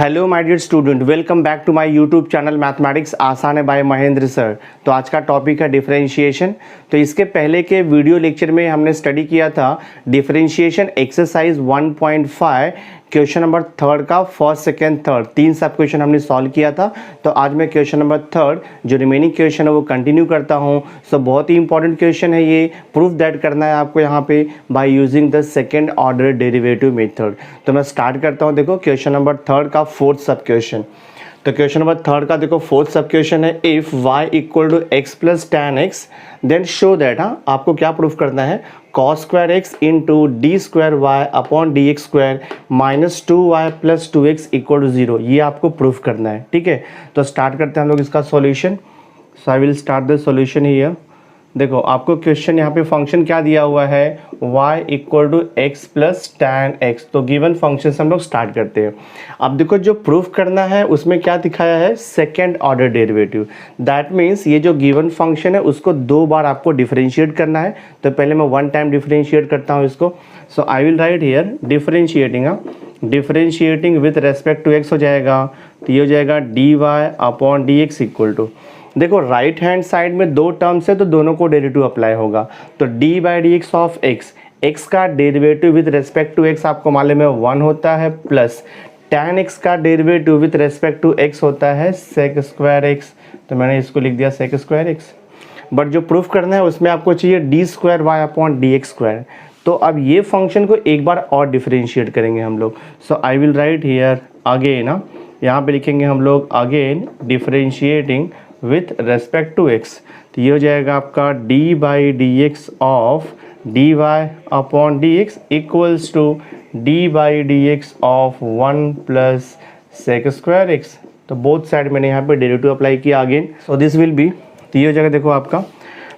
Hello my dear student, welcome back to my YouTube channel mathematics आसान है bye Mahendra sir. तो आज का टॉपिक है डिफरेंशिएशन। तो इसके पहले के वीडियो लेक्चर में हमने स्टडी किया था differentiation exercise 1.5 question number third का फर्स्ट सेकेंड थर्ड 3 सब क्वेश्चन हमने सॉल्व किया था। तो आज मैं क्वेश्चन नंबर थर्ड जो रिमेनिंग क्वेश्चन है वो कंटिन्यू करता हूँ। सो बहुत ही इंपॉर्टेंट क्वेश्चन है ये, प्रूफ दैट करना है आपको यहाँ पे by using the second order derivative method. तो मैं स्टार्ट करता हूँ। देखो क्वेश्चन नंबर थर्ड का फोर्थ सब क्वेश्चन। तो क्वेश्चन नंबर थर्ड का देखो फोर्थ सब क्वेश्चन है, if y equal to x plus tan x then show that, हाँ आपको क्या प्रूफ करना है, cos square x into d square y upon d x square minus 2y plus 2x equal to 0, ये आपको proof करना है। ठीक है, तो स्टार्ट करते हैं हम लोग इसका solution. So I will start the solution here. देखो आपको क्वेश्चन यहाँ पे फंक्शन क्या दिया हुआ है, y equal to x plus tan x. तो गिवन फंक्शन से हम लोग स्टार्ट करते हैं। अब देखो जो प्रूफ करना है उसमें क्या दिखाया है, second order derivative. That means ये जो गिवन फंक्शन है उसको 2 बार आपको डिफरेंशिएट करना है। तो पहले मैं 1 टाइम डिफरेंशिएट करता हूँ इसको। So I will write here differentiating, differentiating with respect to x हो जाएगा। तो ये हो जाएगा d y upon d x equal to, देखो राइट हैंड साइड में 2 टर्म्स है तो दोनों को डेरिवेटिव अप्लाई होगा। तो d by d x of x, x का derivative with respect to x आपको मालूम है 1 होता है, प्लस tan एक्स का derivative with respect to x होता है सेक स्क्वायर एक्स। तो मैंने इसको लिख दिया सेक स्क्वायर एक्स। बट जो प्रूफ करना है उसमें आपको चाहिए d square y upon d x square. तो अब ये फंक्शन को एक बार और डिफरेंशिएट करेंगे हम लोग। So I will write here again, यहाँ पे लिखेंगे हम लोग again differentiating with respect to x. तो ये हो जाएगा आपका d by d x of d y upon d x equals to d by d x of 1 plus sec square x. तो बोथ साइड मैंने यहाँ पे डेरिवेटिव अप्लाई किया again. So this will be, तो ये हो जाएगा देखो आपका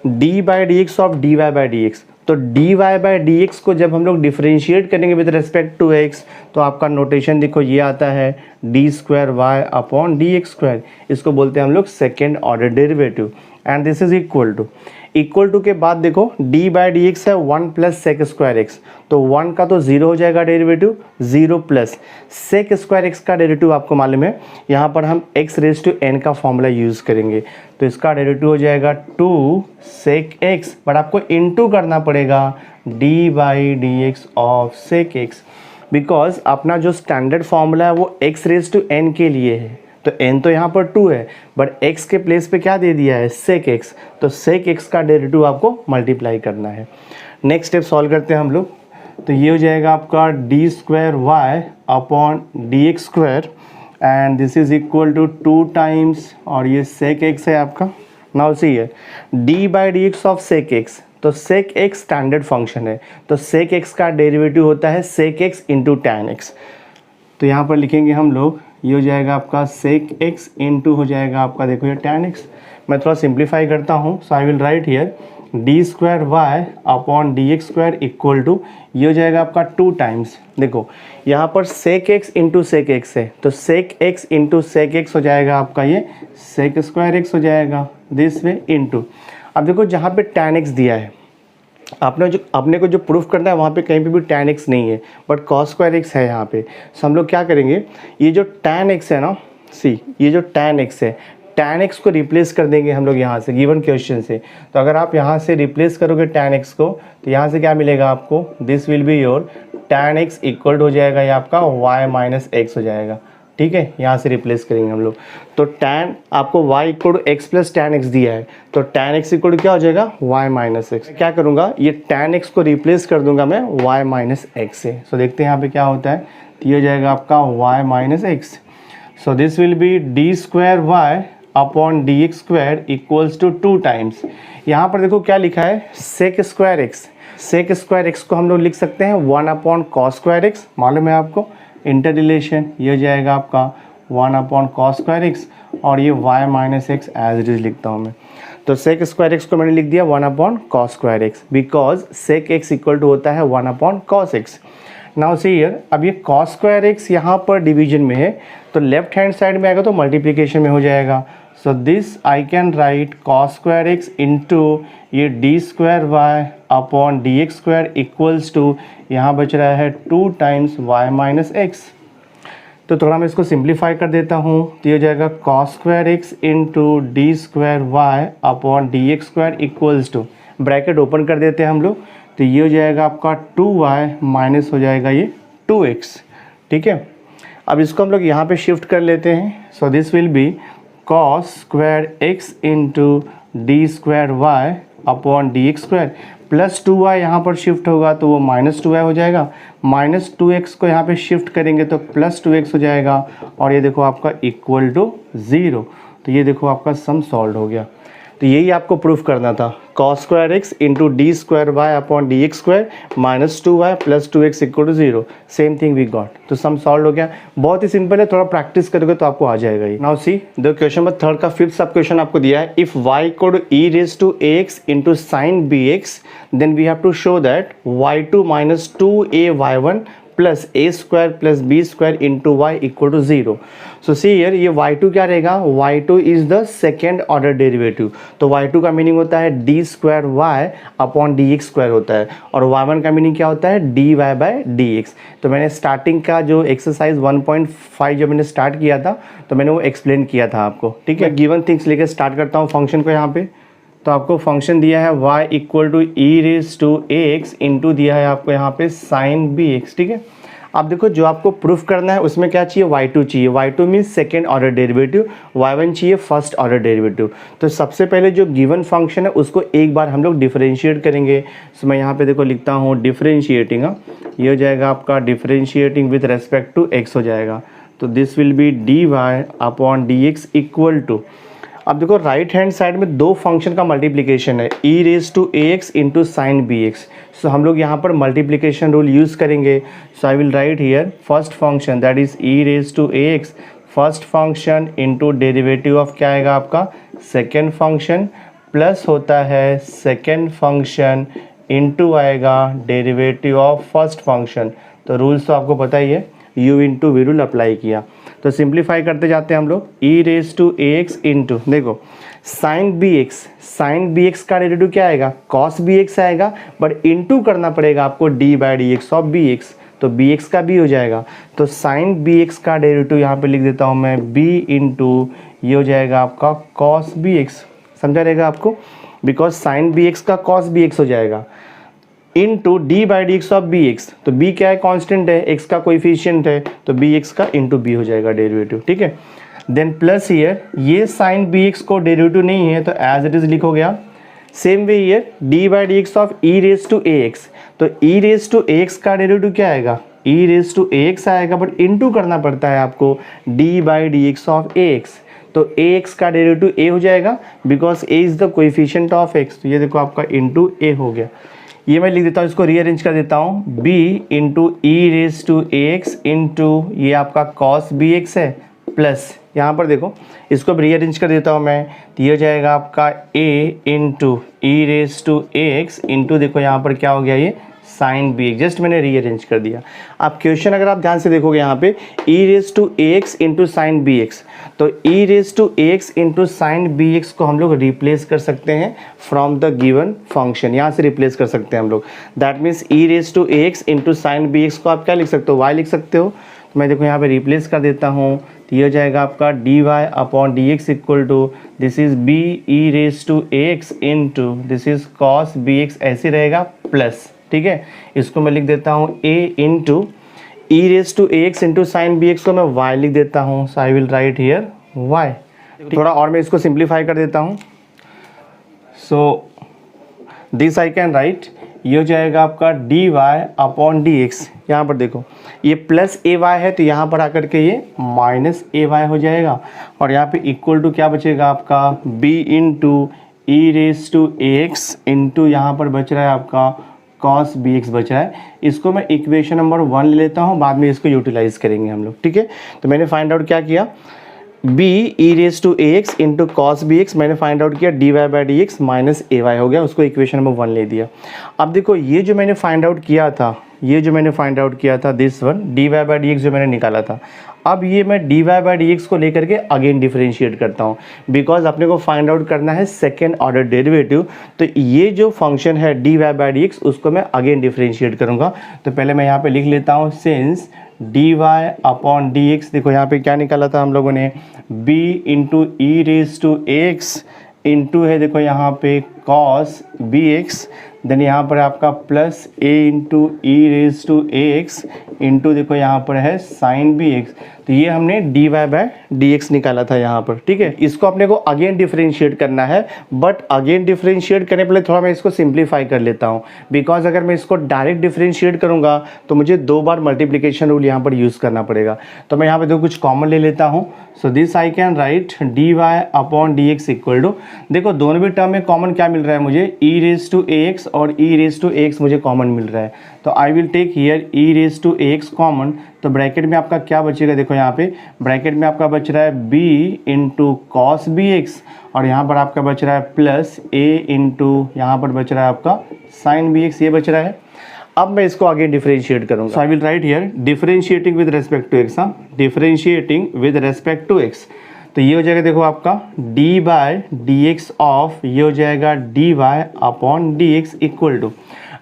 d by d x of d y by d x. तो d y by d x को जब हम लोग डिफरेंशिएट करेंगे विद रेस्पेक्ट टू एक्स तो आपका नोटेशन देखो ये आता है d square y upon d x square. इसको बोलते हैं हम लोग second order derivative. And this is equal to के बाद देखो डी बाई डी एक्स है 1 प्लस सेक स्क्वायर एक्स। तो 1 का तो 0 हो जाएगा derivative, 0 plus sec square x का डेरिवेटिव आपको मालूम है यहाँ पर हम एक्स रेज टू एन का फॉर्मूला यूज़ करेंगे। तो इसका डेरिवेटिव हो जाएगा 2 सेक एक्स, बट आपको इनटू करना पड़ेगा d by d x of sec x, because अपना जो स्टैंडर्ड फॉर्मूला है वो एक्स रेज टू एन के लिए है। तो n तो यहाँ पर 2 है, बट x के प्लेस पे क्या दे दिया है, सेक x। तो सेक x का डेरिवेटिव आपको मल्टीप्लाई करना है। नेक्स्ट स्टेप सॉल्व करते हैं हम लोग। तो ये हो जाएगा आपका d square y upon d x square and this is equal to 2 times, और ये सेक x है आपका। नाउ सी है d by d x of sec x। तो सेक x स्टैंडर्ड फंक्शन है, तो सेक x का डेरिवेटिव होता है सेक x इंटू टैन एक्स। तो यहाँ पर लिखेंगे हम लोग, ये हो जाएगा आपका सेक x इंटू हो जाएगा आपका देखो ये टैन x। मैं थोड़ा सिंप्लीफाई करता हूँ। So I will write here d square y upon d x square equal to, ये हो जाएगा आपका 2 टाइम्स, देखो यहाँ पर sec x into sec x है, तो sec x into sec x हो जाएगा आपका ये सेक स्क्वायर x हो जाएगा दिस वे इंटू। अब देखो जहाँ पे टैन x दिया है अपने को जो प्रूफ करना है वहाँ पे कहीं पे भी tan x नहीं है, बट cos स्क्वायर x है यहाँ पे। सो हम लोग क्या करेंगे, ये जो tan x है ना, सी ये जो tan x है, tan x को रिप्लेस कर देंगे हम लोग यहाँ से गिवन क्वेश्चन से। तो अगर आप यहाँ से रिप्लेस करोगे tan x को तो यहाँ से क्या मिलेगा आपको, this will be your tan x equal हो जाएगा ये आपका y माइनस एक्स हो जाएगा। ठीक है, यहाँ से रिप्लेस करेंगे हम लोग। तो tan आपको y equal to x plus tan x दिया है, तो tan x इक्वल क्या हो जाएगा y माइनस एक्स। क्या करूँगा, ये tan x को रिप्लेस कर दूंगा मैं y माइनस एक्स से। सो देखते हैं यहाँ पे क्या होता है। तो ये हो जाएगा आपका y minus x. So this will be d square y upon d x square equals to 2 times, यहाँ पर देखो क्या लिखा है sec square x. Sec square x को हम लोग लिख सकते हैं 1 अपॉन कॉस स्क्वायर एक्स, मालूम है आपको इंटर रिलेशन। ये हो जाएगा आपका 1 अपॉन कॉस स्क्वायर एक्स, और ये y minus x as it is लिखता हूँ मैं। तो सेक स्क्वायर एक्स को मैंने लिख दिया 1 upon cos square x, because sec x equal to होता है 1 upon cos x. Now see here, अब ये कॉस स्क्वायर एक्स यहाँ पर डिवीजन में है, तो लेफ्ट हैंड साइड में आएगा तो मल्टीप्लिकेशन में हो जाएगा। So this I can write cos square x into ये d square y upon d x square equals to, यहाँ बच रहा है 2 टाइम्स y माइनस एक्स। तो थोड़ा मैं इसको सिंप्लीफाई कर देता हूँ, तो ये हो जाएगा cos square x into d square y upon d x square equals to, bracket open कर देते हैं हम लोग, तो ये हो जाएगा आपका 2y माइनस हो जाएगा ये 2x। ठीक है, अब इसको हम लोग यहाँ पे शिफ्ट कर लेते हैं। So this will be cos square x into d square y upon d x square plus 2y यहाँ पर शिफ्ट होगा तो वो माइनस 2y हो जाएगा, माइनस 2x को यहाँ पे शिफ्ट करेंगे तो प्लस 2x हो जाएगा, और ये देखो आपका इक्वल टू 0। तो ये देखो आपका सम सॉल्व हो गया। तो यही आपको प्रूफ करना था, cos square x into d square y upon d x square minus 2y plus 2x equal to 0, same thing we got. तो सम सॉल्व हो गया, बहुत ही सिंपल है, थोड़ा प्रैक्टिस करोगे तो आपको आ जाएगा ये। Now see the question number 3 का 5th सब क्वेश्चन आपको दिया है, if y equal to e raise to ax into sin bx then we have to show that y2 minus 2ay1 plus a square plus b square into y equal to 0। So see here ये y2 क्या रहेगा, y2 is the second order derivative, तो y2 का meaning होता है d square y upon d x square होता है, और y1 का मीनिंग क्या होता है d y by d x. तो मैंने स्टार्टिंग का जो एक्सरसाइज 1.5 जब मैंने स्टार्ट किया था तो मैंने वो एक्सप्लेन किया था आपको। ठीक है, गिवन थिंग्स लेके स्टार्ट करता हूँ फंक्शन को यहाँ पे। तो आपको फंक्शन दिया है y equal to e raise to a x into दिया है आपको यहाँ पे साइन बी एक्स। ठीक है, अब देखो जो आपको प्रूफ करना है उसमें क्या चाहिए, y2 चाहिए, y2 means second order derivative, y1 चाहिए फर्स्ट ऑर्डर डेरिवेटिव। तो सबसे पहले जो गिवन फंक्शन है उसको एक बार हम लोग डिफरेंशिएट करेंगे। सो मैं यहाँ पे देखो लिखता हूँ डिफरेंशिएटिंग, ये हो जाएगा आपका differentiating with respect to x हो जाएगा, तो this will be d y upon d x equal to, अब देखो राइट हैंड साइड में दो फंक्शन का मल्टीप्लिकेशन है, e raise to a x into sine b x. So हम लोग यहाँ पर मल्टीप्लिकेशन रूल यूज़ करेंगे। So I will write here first function that is e raise to a x, first function into derivative of क्या आएगा आपका second function, plus होता है सेकेंड फंक्शन इंटू आएगा डेरिवेटिव ऑफ फर्स्ट फंक्शन। तो rules तो आपको पता ही है, u into v rule apply किया। तो सिंप्लीफाई करते जाते हैं हम लोग, e raise to a x into देखो sine b x, sine b x का डेरिवेटिव क्या आएगा कॉस बी एक्स आएगा, बट इंटू करना पड़ेगा आपको d by d x of b x, तो बी एक्स का बी हो जाएगा। तो साइन बी एक्स का डेरिवेटिव यहाँ पे लिख देता हूँ मैं बी इंटू ये हो जाएगा आपका कॉस बी एक्स, समझा रहेगा आपको, बिकॉज साइन बी एक्स का कॉस बी एक्स हो जाएगा into d by d x of b x, तो बी क्या है कांस्टेंट है, एक्स का कोएफिशिएंट है, तो बी एक्स का इंटू बी हो जाएगा डेरिवेटिव। ठीक है, देन प्लस हियर ये साइन बी एक्स को डेरिवेटिव नहीं है तो एज इट इज लिखोगे आप। Same way here d by d x of e raise to a x, तो e raise to a x का डेरिवेटिव क्या आएगा ई रेज टू ए एक्स आएगा, बट इंटू करना पड़ता है आपको d by d x of a x, तो ए एक्स का डेरिवेटिव ए हो जाएगा because A is the coefficient of x. तो ये देखो आपका इंटू ए हो गया। ये मैं लिख देता हूँ, इसको रीअरेंज कर देता हूँ, b into e raise to a x into ये आपका कॉस बी एक्स है, प्लस यहाँ पर देखो इसको रीअरेंज कर देता हूँ मैं, तो ये हो जाएगा आपका a into e raise to a x into देखो यहाँ पर क्या हो गया ये साइन बी एक्स, जस्ट मैंने रीअरेंज कर दिया। अब क्वेश्चन अगर आप ध्यान से देखोगे यहाँ पे e raise to a x into sine b x, तो e raise to a x into sine b x को हम लोग रिप्लेस कर सकते हैं फ्रॉम द गिवन फंक्शन, यहाँ से रिप्लेस कर सकते हैं हम लोग। That means e raise to a x into sine b x को आप क्या लिख सकते हो वाई लिख सकते हो, तो मैं देखो यहाँ पे रिप्लेस कर देता हूँ, तो ये हो जाएगा आपका d y upon d x equal to this is b e raise to a x into this is cos b x, ऐसे रहेगा प्लस। ठीक है, इसको मैं लिख देता हूँ a into e raise to a x into sine b x को मैं y लिख देता हूँ, so I will write here y। थोड़ा और मैं इसको सिंप्लीफाई कर देता हूँ, so this I can write, ये हो जाएगा आपका d y upon d x, यहाँ पर देखो ये प्लस ए वाई है तो यहाँ पर आकर के ये माइनस ए वाई हो जाएगा, और यहाँ पे इक्वल टू क्या बचेगा आपका b into e raise to a x into यहाँ पर बच रहा है आपका कॉस बी एक्स बच रहा है। इसको मैं इक्वेशन नंबर 1 ले लेता हूँ, बाद में इसको यूटिलाइज करेंगे हम लोग। ठीक है, तो मैंने फाइंड आउट क्या किया, b e raise to a x into cos b x, मैंने फाइंड आउट किया d y by d x minus a y हो गया, उसको इक्वेशन नंबर 1 ले दिया। अब देखो ये जो मैंने फाइंड आउट किया था, this one d y by d x जो मैंने निकाला था, अब ये मैं d y by d x को लेकर के अगेन डिफरेंशिएट करता हूँ, बिकॉज अपने को फाइंड आउट करना है सेकेंड ऑर्डर डेरिवेटिव। तो ये जो फंक्शन है d y by d x उसको मैं अगेन डिफरेंशिएट करूँगा। तो पहले मैं यहाँ पे लिख लेता हूँ, since d y upon d x. देखो यहाँ पे क्या निकाला था हम लोगों ने, b into e raise to x into है देखो यहाँ पे कॉस बी एक्स, देन यहाँ पर आपका plus a into e raise to a x into देखो यहाँ पर है साइन बी एक्स। तो ये हमने d y by d x निकाला था यहाँ पर, ठीक है। इसको अपने को अगेन डिफरेंशिएट करना है, बट अगेन डिफरेंशिएट करने पहले थोड़ा मैं इसको सिंप्लीफाई कर लेता हूँ, बिकॉज अगर मैं इसको डायरेक्ट डिफरेंशिएट करूँगा तो मुझे 2 बार मल्टीप्लिकेशन रूल यहाँ पर यूज़ करना पड़ेगा। तो मैं यहाँ पर देखो कुछ कॉमन ले लेता हूँ। So this I can write d y upon d x equal to, देखो दोनों भी टर्म में कॉमन क्या मिल रहा है मुझे, e raise to a x और e raise to a x मुझे कॉमन मिल रहा है। तो I will take here e raise to a x common. तो ब्रैकेट में आपका क्या बचेगा, देखो यहाँ पे ब्रैकेट में आपका बच रहा है b into cos b x और यहाँ पर आपका बच रहा है प्लस a इंटू यहाँ पर बच रहा है आपका साइन बी एक्स, ये बच रहा है। अब मैं इसको आगे डिफरेंशिएट करूँगा। I will write here differentiating with respect to x, differentiating with respect to x. तो ये हो जाएगा देखो आपका d by d x of, ये हो जाएगा dy upon d x equal to,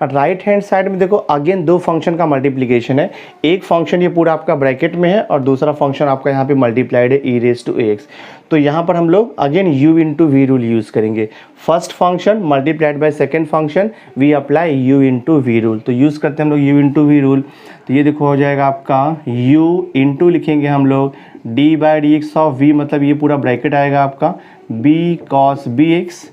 right hand side में देखो अगेन 2 फंक्शन का मल्टीप्लिकेशन है। एक फंक्शन ये पूरा आपका ब्रैकेट में है और दूसरा फंक्शन आपका यहाँ पे मल्टीप्लाइड है e raise to a x. तो यहाँ पर हम लोग again u into v rule use करेंगे। First function multiplied by second function, we apply u into v rule. तो यूज़ करते हैं हम लोग u इंटू वी रूल। तो ये देखो हो जाएगा आपका u इंटू लिखेंगे हम लोग d by d x of v, मतलब ये पूरा ब्रैकेट आएगा आपका b cos b x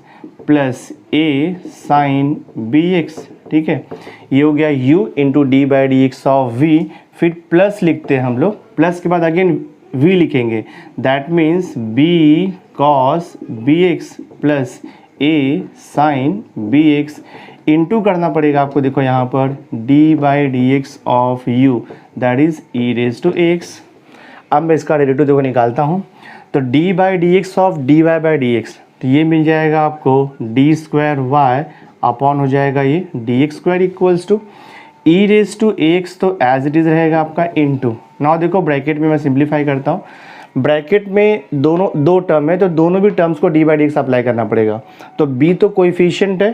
plus a sine b x, ठीक है। ये हो गया u into d by d x of v, फिर प्लस लिखते हैं हम लोग, प्लस के बाद अगेन v लिखेंगे, that means b cos b x plus a sine b x into करना पड़ेगा आपको देखो यहाँ पर d by d x of u, that is e raise to x. अब मैं इसका डेरिवेटिव देखो निकालता हूँ। तो d by d x of d y by d x, तो ये मिल जाएगा आपको डी स्क्वायर वाई अपॉन हो जाएगा ये d x square equals to e raise to x, तो एज इट इज़ रहेगा आपका इनटू। नाउ देखो ब्रैकेट में मैं सिंप्लीफाई करता हूँ, ब्रैकेट में दो टर्म है तो दोनों भी टर्म्स को D by d x apply करना पड़ेगा। तो b तो कोएफिशिएंट है,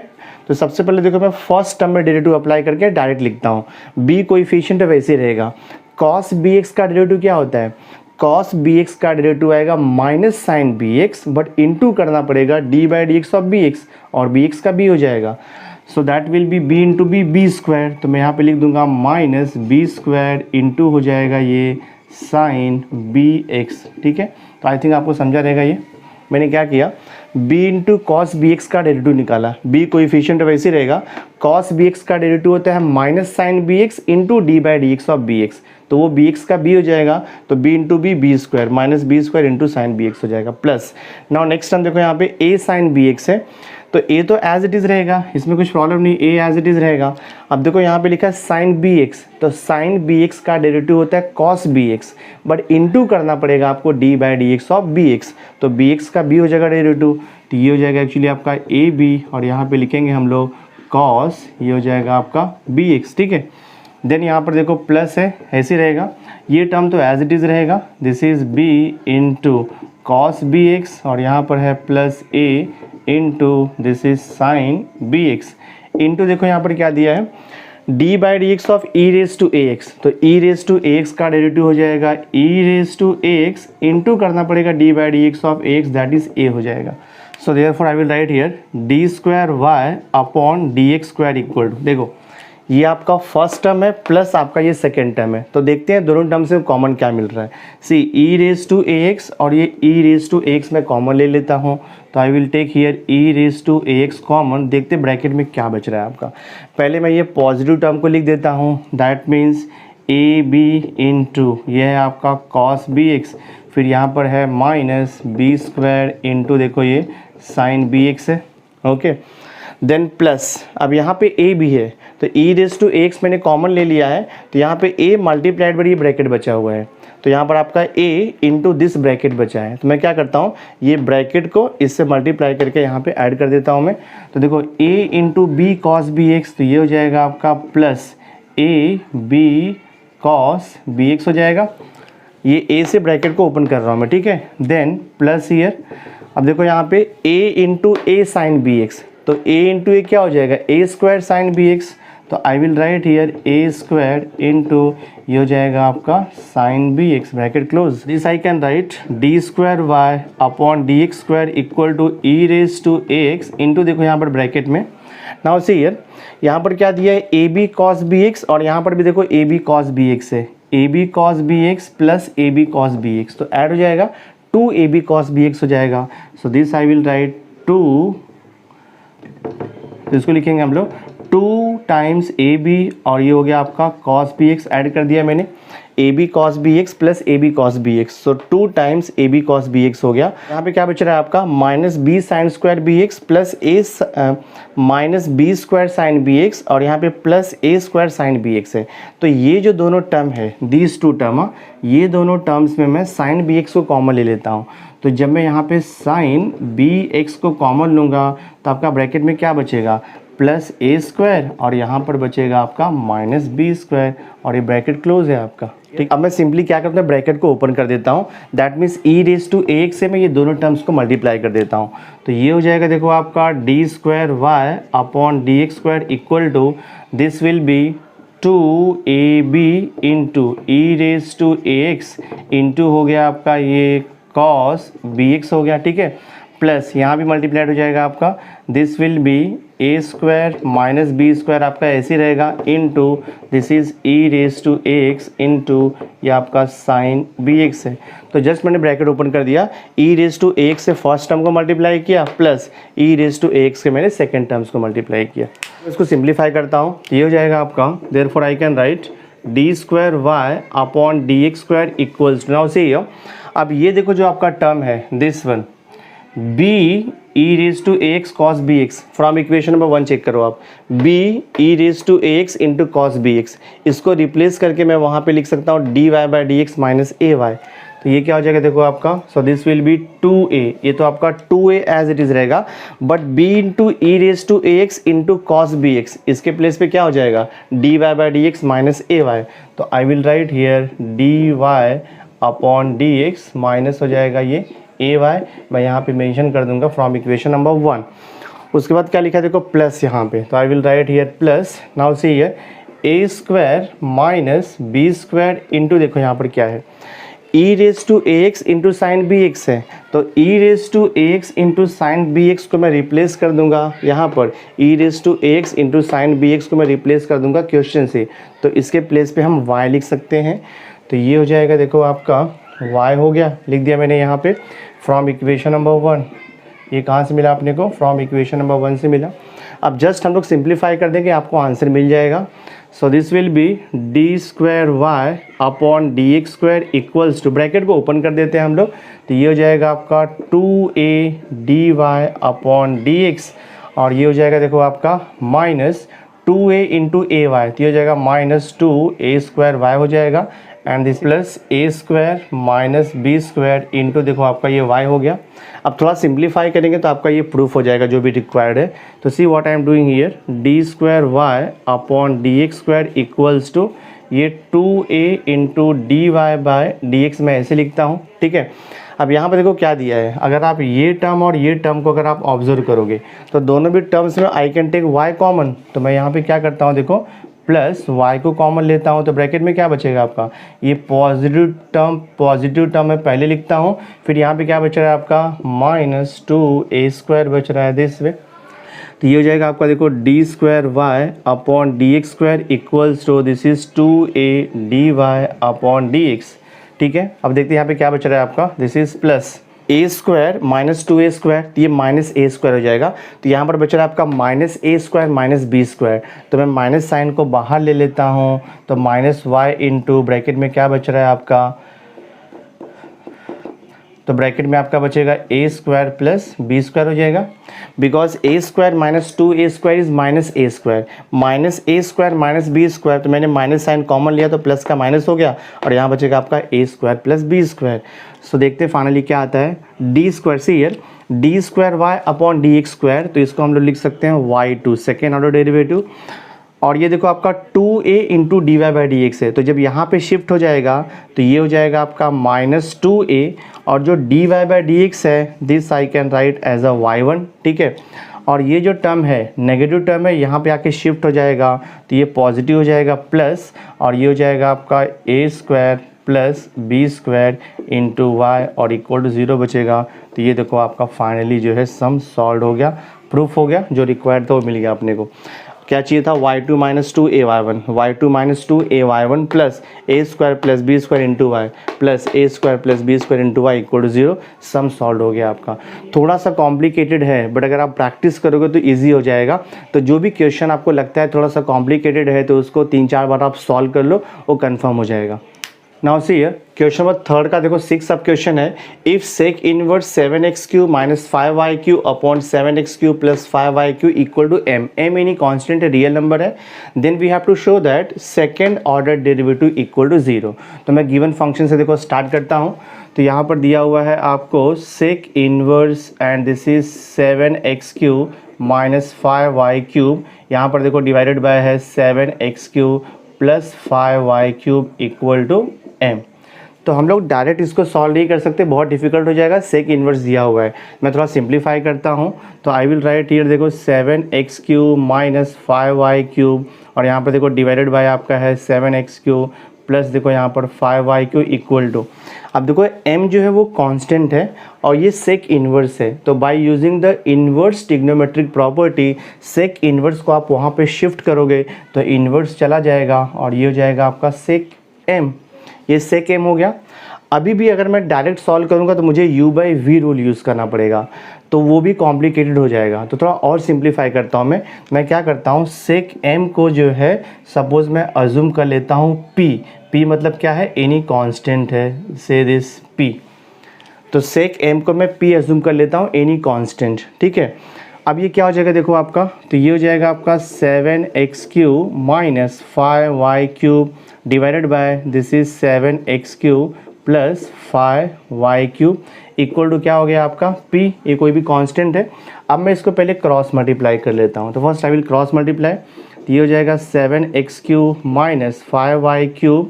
तो सबसे पहले देखो मैं फर्स्ट टर्म में डेरिवेटिव अप्लाई करके डायरेक्ट लिखता हूँ। b कोएफिशिएंट है वैसे ही रहेगा। कॉस बी एक्स का डेरिवेटिव क्या होता है, कॉस बी एक्स का डेरिवेटिव आएगा minus sine b x, but into करना पड़ेगा d by d x of b x, और बी एक्स का b हो जाएगा। So that will be b into b square, तो मैं यहाँ पे लिख दूंगा माइनस बी स्क्वायर इंटू हो जाएगा ये साइन बी एक्स, ठीक है। तो आई थिंक आपको समझा रहेगा ये। मैंने क्या किया, b into cos b x का डेरिवेटिव निकाला, b कोएफिशिएंट वैसे ही रहेगा। कॉस बी एक्स का डेरिवेटिव होता है minus sine b x into d by d x of b x, तो वो बी एक्स का b हो जाएगा, तो b into b square minus b square into sine b x हो जाएगा प्लस। नाउ नेक्स्ट टर्म देखो यहाँ पे a साइन बी एक्स है, तो a तो एज इट इज़ रहेगा, इसमें कुछ प्रॉब्लम नहीं, a एज इट इज़ रहेगा। अब देखो यहाँ पे लिखा है साइन बी एक्स, तो साइन बी एक्स का डेरिवेटिव होता है cos b x, but into करना पड़ेगा आपको d by d x of b x, तो बी एक्स का b हो जाएगा डेरिवेटिव, तो ये हो जाएगा एक्चुअली आपका ए बी, और यहाँ पे लिखेंगे हम लोग कॉस, ये हो जाएगा आपका बी एक्स, ठीक है। देन यहाँ पर देखो प्लस है, ऐसे रहेगा, ये टर्म तो एज इट इज़ रहेगा, this is b into cos b x, और यहाँ पर है plus a into this is sine b x into देखो यहाँ पर क्या दिया है d by d x of e raise to a x, तो e raise to a x का डेरिवेटिव हो जाएगा e raise to a x into करना पड़ेगा d by d x of a x, that is a हो जाएगा। So therefore I will write here d square y upon d x square equal to, देखो ये आपका first term है plus आपका ये सेकेंड टर्म है, तो देखते हैं दोनों टर्म से कॉमन क्या मिल रहा है। See e raise to a x और ये e raise to a x मैं कॉमन ले लेता हूँ, तो I will take here e raise to a x common. देखते ब्रैकेट में क्या बच रहा है आपका, पहले मैं ये पॉजिटिव टर्म को लिख देता हूँ, that means a b into ये है आपका कॉस बी एक्स, फिर यहाँ पर है माइनस बी स्क्वायर इंटू देखो ये साइन बी एक्स है, ओके। देन प्लस, अब यहाँ पे a भी है, तो e रेज टू एक्स मैंने कॉमन ले लिया है, तो यहाँ पे a मल्टीप्लाइड बाय ये ब्रैकेट बचा हुआ है, तो यहाँ पर आपका a इंटू दिस ब्रैकेट बचा है, तो मैं क्या करता हूँ ये ब्रैकेट को इससे मल्टीप्लाई करके यहाँ पे ऐड कर देता हूँ मैं। तो देखो a into b cos b x, तो ये हो जाएगा आपका plus a b cos b x हो जाएगा, ये a से ब्रैकेट को ओपन कर रहा हूँ मैं, ठीक है। देन प्लस ईयर, अब देखो यहाँ पे a into a sine b x, तो a इंटू ए क्या हो जाएगा a square sine b x, तो I will write here a square into ये हो जाएगा आपका sine b x, bracket close. This I can write d square y upon d x square equal to e raise to a x into, देखो यहाँ पर bracket में now see here, यहाँ पर क्या दिया है a b cos b x, और यहाँ पर भी देखो a b cos b x है, a b cos b x plus a b cos b x, तो ऐड हो जाएगा 2 a b cos b x हो जाएगा। So this I will write 2, तो इसको लिखेंगे हम लोग 2 टाइम्स ए बी और ये हो गया आपका कॉस बी एक्स, ऐड कर दिया मैंने a b cos b x plus a b cos b x, so 2 times a b cos b x हो गया। यहाँ पे क्या बच रहा है आपका minus b sine square b x plus a minus b square sine b x, और यहाँ पे plus a square sine b x है। तो ये जो दोनों टर्म है, दीज 2 टर्म, ये दोनों टर्म्स में मैं साइन बी एक्स को कॉमन ले लेता हूँ। तो जब मैं यहाँ पे साइन बी एक्स को कॉमन लूँगा तो आपका ब्रैकेट में क्या बचेगा, प्लस ए स्क्वायर, और यहाँ पर बचेगा आपका माइनस बी स्क्वायर, और ये ब्रैकेट क्लोज है आपका। ठीक, अब मैं सिंपली क्या करता हूँ, ब्रैकेट को ओपन कर देता हूँ, that means e raise to a x से मैं ये दोनों टर्म्स को मल्टीप्लाई कर देता हूँ। तो ये हो जाएगा देखो आपका d square y upon d x square equal to this will be 2ab into e raise to a x into हो गया आपका ये कॉस बी एक्स हो गया, ठीक है, प्लस यहाँ भी मल्टीप्लाइड हो जाएगा आपका this will be a square minus b square आपका ऐसे ही रहेगा into this is e raise to a x into ये आपका साइन बी एक्स है। तो जस्ट मैंने ब्रैकेट ओपन कर दिया, e raise to a x से फर्स्ट टर्म को मल्टीप्लाई किया plus e raise to a x से मैंने सेकेंड टर्म्स को मल्टीप्लाई किया। इसको सिंप्लीफाई करता हूँ, ये हो जाएगा आपका therefore I can write d square y upon d x square equals, now see अब ये देखो जो आपका टर्म है this one b e raise to a x cos b x, from equation number 1 check करो आप, b e raise to a x into cos b x, इसको replace करके मैं वहाँ पे लिख सकता हूँ d y by d x minus a y. तो ये क्या हो जाएगा देखो आपका, सो दिस विल बी 2a, ये तो आपका 2a एज इट इज़ रहेगा, but b into e raise to a x into cos b x, इसके प्लेस पे क्या हो जाएगा d y by d x minus a y. तो I will write here d y upon d x minus हो जाएगा ये ए Y, मैं यहाँ पे मेंशन कर दूंगा फ्रॉम इक्वेशन नंबर 1। उसके बाद क्या लिखा है देखो प्लस यहाँ पे, तो I will write here plus, now see here a square minus b square into, देखो यहाँ पर क्या है e raise to a x into sine b x है, तो e raise to a x into sine b x को मैं replace कर दूंगा यहाँ पर, e raise to a x into sine b x को मैं रिप्लेस कर दूंगा क्वेश्चन से, तो इसके प्लेस पे हम y लिख सकते हैं। तो ये हो जाएगा देखो आपका y हो गया, लिख दिया मैंने यहाँ पे फ्रॉम इक्वेशन नंबर 1। ये कहाँ से मिला अपने को, फ्रॉम इक्वेशन नंबर 1 से मिला। अब जस्ट हम लोग सिंप्लीफाई कर देंगे, आपको आंसर मिल जाएगा। So this will be d square y upon d x square equals to, bracket को ओपन कर देते हैं हम लोग, तो ये हो जाएगा आपका 2a d y upon d x, और ये हो जाएगा देखो आपका माइनस 2a इंटू ए वाई, तो ये हो जाएगा माइनस 2a स्क्वायर वाई हो जाएगा, and this plus a square minus b square into देखो आपका ये y हो गया। अब थोड़ा सिंप्लीफाई करेंगे तो आपका ये प्रूफ हो जाएगा जो भी रिक्वायर्ड है। तो see what I am doing here, d square y upon d x square equals to ये 2a into d y by d x, मैं ऐसे लिखता हूँ, ठीक है। अब यहाँ पर देखो क्या दिया है, अगर आप ये टर्म और ये टर्म को अगर आप ऑब्जर्व करोगे तो दोनों भी टर्म्स में I can take y common, तो मैं यहाँ पे क्या करता हूँ देखो प्लस y को कॉमन लेता हूँ, तो ब्रैकेट में क्या बचेगा आपका ये पॉजिटिव टर्म मैं पहले लिखता हूँ, फिर यहाँ पे क्या बच रहा है आपका माइनस 2a स्क्वायर बच रहा है दिस वे। तो ये हो जाएगा आपका देखो d square y upon d x square equals to this is 2a d y upon d x, ठीक है। अब देखते हैं यहाँ पे क्या बच रहा है आपका, this is plus a square minus 2a square, तो ये माइनस ए स्क्वायर हो जाएगा, तो यहाँ पर बच रहा है आपका minus a square minus b square, तो मैं माइनस साइन को बाहर ले लेता हूँ, तो माइनस वाई इंटू ब्रैकेट में क्या बच रहा है आपका, तो ब्रैकेट में आपका बचेगा a square plus b square हो जाएगा, because a square minus 2a square is minus a square, minus a square minus b square, तो मैंने माइनस साइन कॉमन लिया तो प्लस का माइनस हो गया, और यहाँ बचेगा आपका a square plus b square. So देखते हैं फाइनली क्या आता है, डी स्क्वायर से here d square y upon d x square, तो इसको हम लोग लिख सकते हैं y2 सेकेंड ऑर्डर डेरिवेटिव, और ये देखो आपका 2a into d y by d x है, तो जब यहाँ पे शिफ्ट हो जाएगा तो ये हो जाएगा आपका माइनस 2a, और जो d y by d x है this I can write as a y1, ठीक है। और ये जो टर्म है नेगेटिव टर्म है यहाँ पे आके शिफ्ट हो जाएगा, तो ये पॉजिटिव हो जाएगा प्लस, और ये हो जाएगा आपका a square plus b square into y और इक्वल टू 0 बचेगा। तो ये देखो आपका फाइनली जो है सम सॉल्व हो गया, प्रूफ हो गया, जो रिक्वायर्ड था वो मिल गया अपने को। क्या चाहिए था, y2 minus 2ay1, y2 minus 2ay1 plus a square plus b square into y plus a square plus b square into y equal to 0, sum solve हो गया आपका। थोड़ा सा कॉम्प्लिकेटेड है बट अगर आप प्रैक्टिस करोगे तो ईजी हो जाएगा। तो जो भी क्वेश्चन आपको लगता है थोड़ा सा कॉम्प्लिकेटेड है तो उसको 3-4 बार आप सॉल्व कर लो, वो कन्फर्म हो जाएगा। Now see here question number 3 का देखो 6 सब क्वेश्चन है। If sec inverse 7x³ minus 5y³ upon 7x³ plus 5y³ equal to m, m यानी कांस्टेंट है, रियल नंबर है, then we have to show that second order derivative equal to 0। तो मैं given function से देखो start करता हूँ। तो यहाँ पर दिया हुआ है आपको sec inverse and this is 7x³ minus 5y³, यहाँ पर देखो डिवाइडेड बाय है 7x³ plus 5y³ equal to m। तो हम लोग डायरेक्ट इसको सॉल्व नहीं कर सकते, बहुत डिफिकल्ट हो जाएगा, सेक इन्वर्स दिया हुआ है। मैं थोड़ा सिंप्लीफाई करता हूँ। तो आई विल राइट हियर देखो 7x³ माइनस 5y³ और यहाँ पर देखो डिवाइडेड बाय आपका है 7x³ प्लस देखो यहाँ पर 5y³ इक्वल टू, अब देखो m जो है वो कांस्टेंट है और ये सेक इन्वर्स है। तो by using the inverse trigonometric property sec inverse को आप वहाँ पे शिफ्ट करोगे तो इन्वर्स चला जाएगा और ये हो जाएगा आपका सेक m, ये सेक m हो गया। अभी भी अगर मैं डायरेक्ट सॉल्व करूँगा तो मुझे u/v रूल यूज़ करना पड़ेगा, तो वो भी कॉम्प्लिकेटेड हो जाएगा। तो थोड़ा और सिंप्लीफाई करता हूँ मैं क्या करता हूँ, सेक m को जो है सपोज़ मैं अज्यूम कर लेता हूँ p मतलब क्या है, एनी कांस्टेंट है, से दिस p। तो सेक m को मैं p अज्यूम कर लेता हूँ, एनी कांस्टेंट, ठीक है। अब ये क्या हो जाएगा देखो आपका, तो ये हो जाएगा आपका 7x³ minus 5y³ divided by this is 7x³ plus 5y³ equal to क्या हो गया आपका p, ये कोई भी कांस्टेंट है। अब मैं इसको पहले क्रॉस मल्टीप्लाई कर लेता हूँ। तो first I will cross multiply, तो ये हो जाएगा 7x³ minus 5y³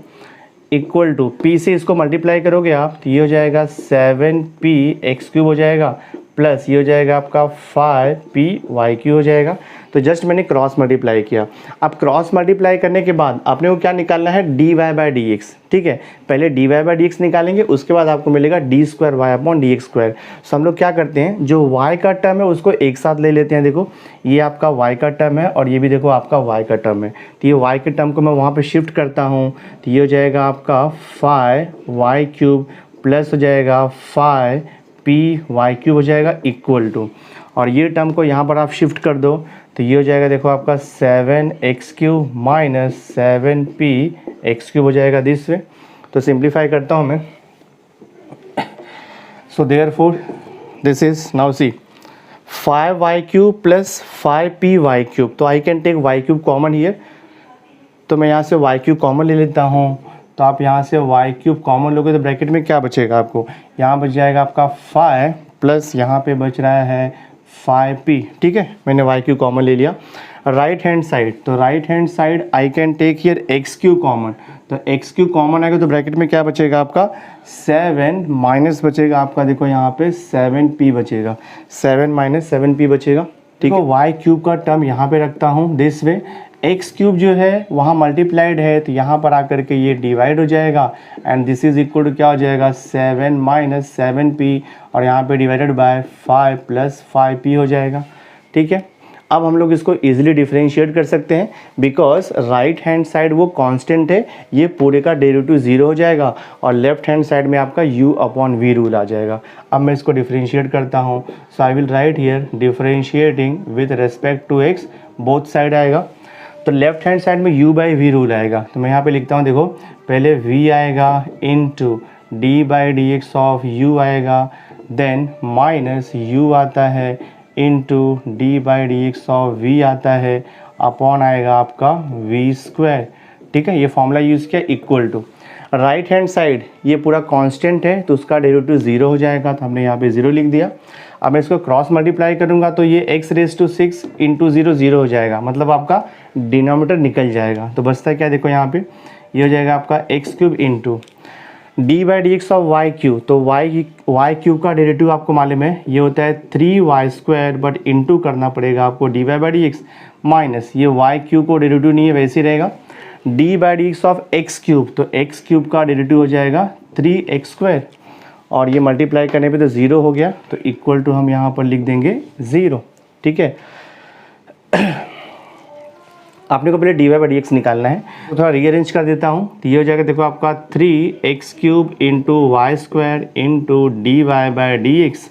equal to p से इसको मल्टीप्लाई करोगे आप तो ये हो जाएगा 7px³ हो जाएगा प्लस ये हो जाएगा आपका 5py³ हो जाएगा। तो जस्ट मैंने क्रॉस मल्टीप्लाई किया। अब क्रॉस मल्टीप्लाई करने के बाद आपने को क्या निकालना है, dy/dx, ठीक है। पहले dy/dx निकालेंगे, उसके बाद आपको मिलेगा d²y/dx²। सो हम लोग क्या करते हैं, जो y का टर्म है उसको एक साथ ले लेते हैं। देखो ये आपका y का टर्म है और ये भी देखो आपका y का टर्म है, तो ये y के टर्म को मैं वहाँ पर शिफ्ट करता हूँ। तो ये हो जाएगा आपका 5y³ प्लस हो जाएगा 5py³ हो जाएगा इक्वल टू, और ये टर्म को यहाँ पर आप शिफ्ट कर दो तो ये हो जाएगा देखो आपका 7x³ माइनस 7px³ हो जाएगा दिस वे। तो सिंप्लीफाई करता हूँ मैं। So therefore this is now see 5y³ plus 5py³, तो I can take y³ common here. तो मैं यहाँ से y³ कॉमन ले लेता हूँ। तो आप यहाँ से y³ कॉमन लोगे तो ब्रैकेट में क्या बचेगा आपको, यहाँ बच जाएगा आपका 5 प्लस यहाँ पे बच रहा है 5p, ठीक है। मैंने y³ कॉमन ले लिया। राइट हैंड साइड, तो right hand side I can take here x³ common. तो x³ कॉमन आएगा तो ब्रैकेट में क्या बचेगा आपका 7 माइनस बचेगा आपका देखो यहाँ पे 7p बचेगा, 7 माइनस 7p बचेगा, ठीक है। y³ का टर्म यहाँ पे रखता हूँ दिस वे, x³ जो है वहाँ मल्टीप्लाइड है तो यहाँ पर आकर के ये डिवाइड हो जाएगा and this is equal to क्या हो जाएगा 7 माइनस 7p और यहाँ पे डिवाइडेड बाय 5 प्लस 5p हो जाएगा, ठीक है। अब हम लोग इसको इजीली डिफरेंशिएट कर सकते हैं बिकॉज राइट हैंड साइड वो कांस्टेंट है, ये पूरे का डेरिवेटिव 0 हो जाएगा और लेफ्ट हैंड साइड में आपका u/v रूल आ जाएगा। अब मैं इसको डिफरेंशिएट करता हूँ। So I will write here differentiating with respect to x, both side आएगा। तो लेफ्ट हैंड साइड में u/v रूल आएगा, तो मैं यहाँ पे लिखता हूँ देखो, पहले v आएगा इनटू d/dx ऑफ u आएगा, देन माइनस u आता है इनटू d/dx ऑफ v आता है, अपॉन आएगा आपका v², ठीक है। ये फॉर्मूला यूज़ किया equal to. Right hand side ये पूरा कांस्टेंट है तो उसका डेरिवेटिव 0 हो जाएगा, तो हमने यहाँ पे 0 लिख दिया। अब मैं इसको क्रॉस मल्टीप्लाई करूँगा तो ये x⁻6 इंटू 0 0 हो जाएगा, मतलब आपका डिनोमिनेटर निकल जाएगा। तो बचता है क्या देखो यहाँ पे, ये हो जाएगा आपका x³ into d by d x of y cube, तो वाई क्यूब का डेरिवेटिव आपको मालूम है ये होता है 3y², बट इंटू करना पड़ेगा आपको d y by d x minus ये वाई क्यूब को डेरिवेटिव नहीं है वैसे ही रहेगा d by d x of x cube, तो एक्स क्यूब का डेरिवेटिव हो जाएगा 3x², और ये मल्टीप्लाई करने पे तो 0 हो गया, तो इक्वल टू हम यहाँ पर लिख देंगे 0। ठीक है, आपने को पहले d y by d x निकालना है, तो थोड़ा रीअरेंज कर देता हूँ। तो ये हो जाएगा देखो आपका 3x³ into y² into d y by d x,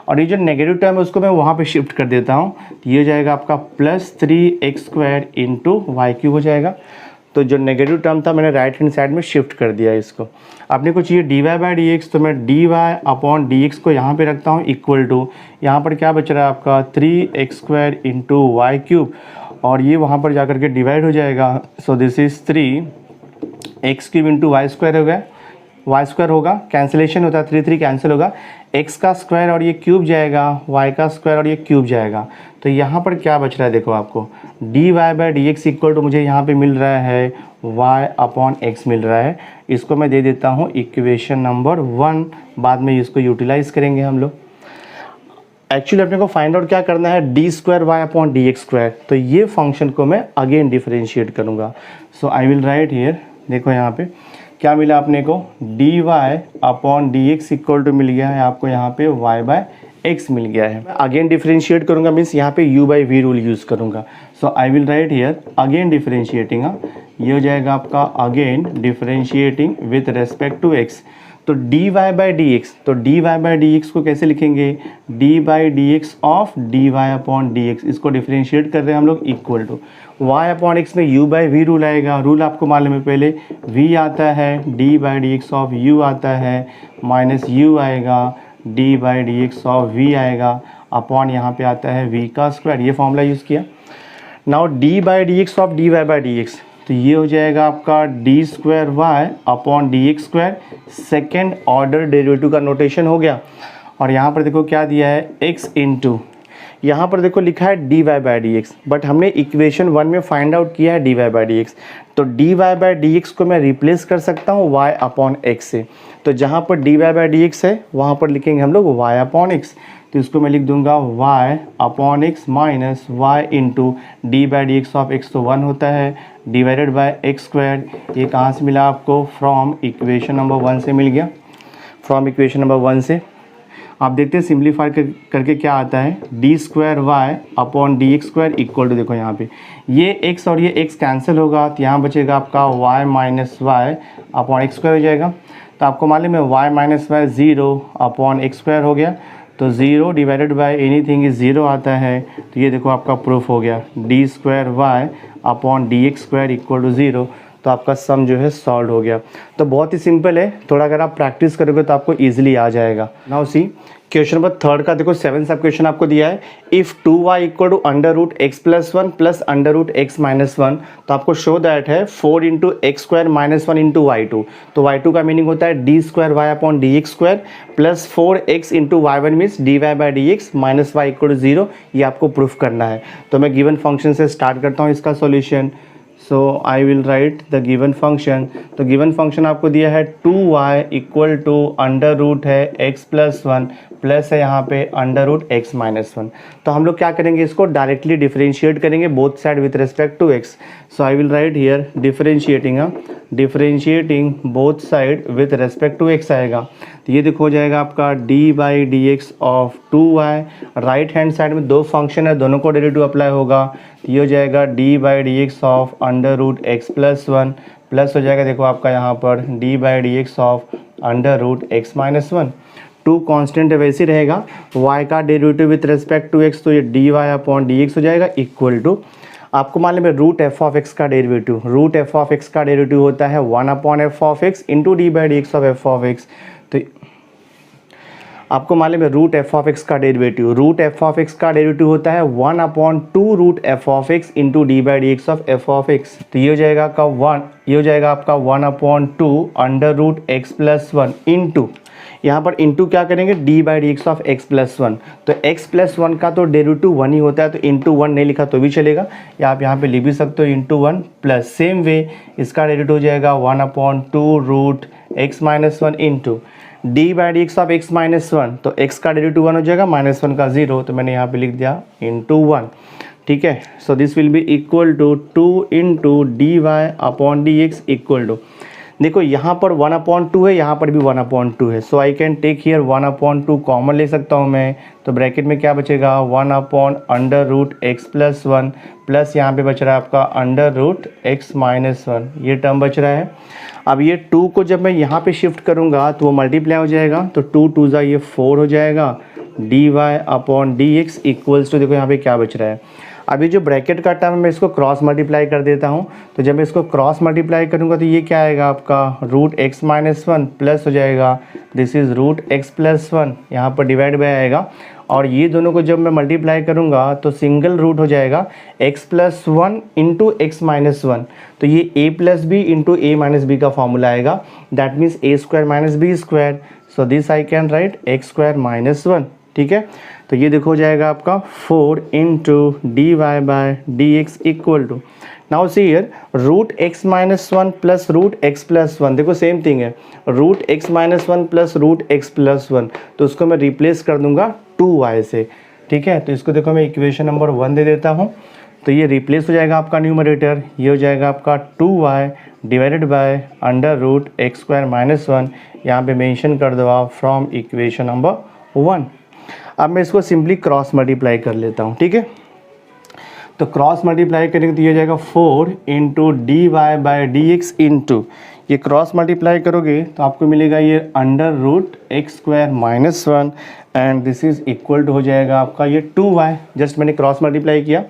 और ये जो नेगेटिव टर्म है उसको मैं वहाँ पे शिफ्ट कर देता हूँ। तो ये हो जाएगा आपका +3x² इंटू y³ हो जाएगा। तो जो नेगेटिव टर्म था मैंने राइट हैंड साइड में शिफ्ट कर दिया इसको। आपने को चाहिए d y by d x, तो मैं d y upon d x को यहाँ पे रखता हूँ इक्वल टू, यहाँ पर क्या बच रहा है आपका 3x² इंटू y³, और ये वहाँ पर जाकर के डिवाइड हो जाएगा। So this is 3x³ into y² हो गया, y² होगा, कैंसिलेशन होता है 3 कैंसिल होगा, x का स्क्वायर और ये क्यूब जाएगा, y का स्क्वायर और ये क्यूब जाएगा। तो यहाँ पर क्या बच रहा है देखो आपको d y by d x equal to मुझे यहाँ पे मिल रहा है y अपॉन x मिल रहा है। इसको मैं दे देता हूँ इक्वेशन नंबर 1, बाद में इसको यूटिलाइज करेंगे हम लोग। एक्चुअली अपने को फाइंड आउट क्या करना है d² y अपॉन डी एक्स², तो ये फंक्शन को मैं अगेन डिफरेंशिएट करूँगा। So I will write here, देखो यहाँ पे क्या मिला अपने को d y upon d x equal to मिल गया है आपको यहाँ पे y बाय एक्स मिल गया है। अगेन डिफरेंशिएट करूँगा मीन्स यहाँ पे u by v rule use करूँगा। So I will write here again differentiating, ये हो जाएगा आपका again differentiating with respect to x। तो d y by d x, तो d y by d x को कैसे लिखेंगे d by d x of d y upon d x, इसको डिफरेंशिएट कर रहे हैं हम लोग equal to y upon x में u बाई वी रूल आएगा। रूल आपको मालूम है पहले v आता है d by d x of u आता है माइनस u आएगा d by d x of v आएगा अपॉन यहाँ पे आता है v का स्क्वायर, ये फॉर्मूला यूज़ किया। Now d by d x of d y by d x, तो ये हो जाएगा आपका d² y upon d x, second order derivative का नोटेशन हो गया। और यहाँ पर देखो क्या दिया है x इंटू, यहाँ पर देखो लिखा है d y by d x, but हमने इक्वेशन 1 में फाइंड आउट किया है d y by d x, तो d y by d x को मैं रिप्लेस कर सकता हूँ y अपॉन एक्स से। तो जहाँ पर d y by d x है वहाँ पर लिखेंगे हम लोग y अपॉन एक्स, तो इसको मैं लिख दूंगा y upon x minus y into d by d x of x, तो 1 होता है डिवाइडेड बाई x²। ये कहाँ से मिला आपको फ्रॉम इक्वेशन नंबर 1 से मिल गया, फ्रॉम इक्वेशन नंबर 1 से। आप देखते हैं सिंप्लीफाई करके क्या आता है d² y upon d x equal to, देखो यहाँ पे ये x और ये x कैंसिल होगा, तो यहाँ बचेगा आपका y minus Y upon x² हो जाएगा। तो आपको मालूम है y minus Y 0 upon x² हो गया, तो 0 डिवाइडेड बाई एनीथिंग इज 0 आता है। तो ये देखो आपका प्रूफ हो गया d² y upon d x equal to 0, तो आपका सम जो है सॉल्व हो गया। तो बहुत ही सिंपल है, थोड़ा अगर आप प्रैक्टिस करोगे तो आपको इजीली आ जाएगा। नाउ सी क्वेश्चन नंबर 3 का देखो 7 सब क्वेश्चन आपको दिया है, if 2y equal to √x+1 plus √x-1, तो आपको शो दैट है 4 into x² minus 1 into y2, तो y2 का मीनिंग होता है d² y upon d x plus 4x into y1 means d y by d x minus y equal to 0, ये आपको proof करना है। तो मैं गिवन फंक्शन से स्टार्ट करता हूँ इसका solution. So I will right the given function. तो गिवन फंक्शन आपको दिया है 2y equal to under root है x+1 प्लस है यहाँ पे √x-1। तो हम लोग क्या करेंगे, इसको डायरेक्टली डिफरेंशिएट करेंगे both side with respect to x। So I will write here differentiating both side with respect to x आएगा। तो ये देखो हो जाएगा आपका d by d x of 2y, right hand side में दो फंक्शन है दोनों को डेरिवेटिव अप्लाई होगा, तो ये हो जाएगा d by d x of √x+1 plus हो जाएगा देखो आपका यहाँ पर d by d x of √x-1। 2 constant है वैसे ही रहेगा, y का derivative with respect to x, तो ये d y upon d x हो जाएगा इक्वल टू, आपको मालूम है √f(x) का डेरिवेटिव, √f(x) का डेरिवेटिव होता है 1 upon f(x) into d by d x of f(x). तो आपको मालूम है √f(x) का डेरिवेटिव, √f(x) का डेरिवेटिव होता है 1 upon 2√f(x) into d by d x of f(x). तो ये हो जाएगा आपका 1 upon 2 under root x+1 into, यहाँ पर इंटू क्या करेंगे D by d x of x+1, तो x+1 का तो डेरिवेटिव 1 ही होता है, तो इंटू 1 नहीं लिखा तो भी चलेगा, या आप यहाँ पे लिख भी सकते हो इंटू 1 प्लस सेम वे इसका डेरिवेटिव हो जाएगा 1 upon 2 root x minus one into d by d x of x minus one, तो एक्स का डेरिवेटिव 1 हो जाएगा, माइनस वन का 0, तो मैंने यहाँ पे लिख दिया इंटू 1, ठीक है। So this will be equal to 2 into d y upon d x equal to, देखो यहाँ पर 1/2 है, यहाँ पर भी 1/2 है, so I can take here 1/2 common ले सकता हूँ मैं, तो ब्रैकेट में क्या बचेगा 1/√x प्लस 1 प्लस यहाँ पे बच रहा है आपका √x माइनस 1, ये टर्म बच रहा है। अब ये 2 को जब मैं यहाँ पे शिफ्ट करूँगा तो वो मल्टीप्लाई हो जाएगा, तो 2 2 जा ये 4 हो जाएगा, d y upon d x equals to, देखो यहाँ पे क्या बच रहा है। अभी जो ब्रैकेट का टर्म है मैं इसको क्रॉस मल्टीप्लाई कर देता हूँ, तो जब मैं इसको क्रॉस मल्टीप्लाई करूँगा तो ये क्या आएगा आपका √x माइनस 1 प्लस हो जाएगा, दिस इज़ √x प्लस 1, यहाँ पर डिवाइड बाय आएगा, और ये दोनों को जब मैं मल्टीप्लाई करूँगा तो सिंगल रूट हो जाएगा x plus 1 into x minus 1, तो ये a plus b into a minus b का फॉर्मूला आएगा, that means a square minus b square, so this I can write x square minus 1, ठीक है। तो ये देखो हो जाएगा आपका 4 into d y by d x equal to, now see here √x minus 1 plus √x plus 1, देखो same thing है, √x minus 1 plus √x plus 1, तो उसको मैं रिप्लेस कर दूंगा 2y से, ठीक है। तो इसको देखो मैं इक्वेशन नंबर 1 दे देता हूँ, तो ये रिप्लेस हो जाएगा आपका न्यूमरेटर, ये हो जाएगा आपका 2y divided by √x square minus 1, यहाँ पे मेंशन कर दो आप फ्रॉम इक्वेशन नंबर 1। अब मैं इसको सिंपली क्रॉस मल्टीप्लाई कर लेता हूँ, ठीक है। तो क्रॉस मल्टीप्लाई करेंगे तो ये हो जाएगा 4 into d y by d x into, ये क्रॉस मल्टीप्लाई करोगे तो आपको मिलेगा ये √x square minus 1 and this is equal to हो जाएगा आपका ये 2y, जस्ट मैंने क्रॉस मल्टीप्लाई किया,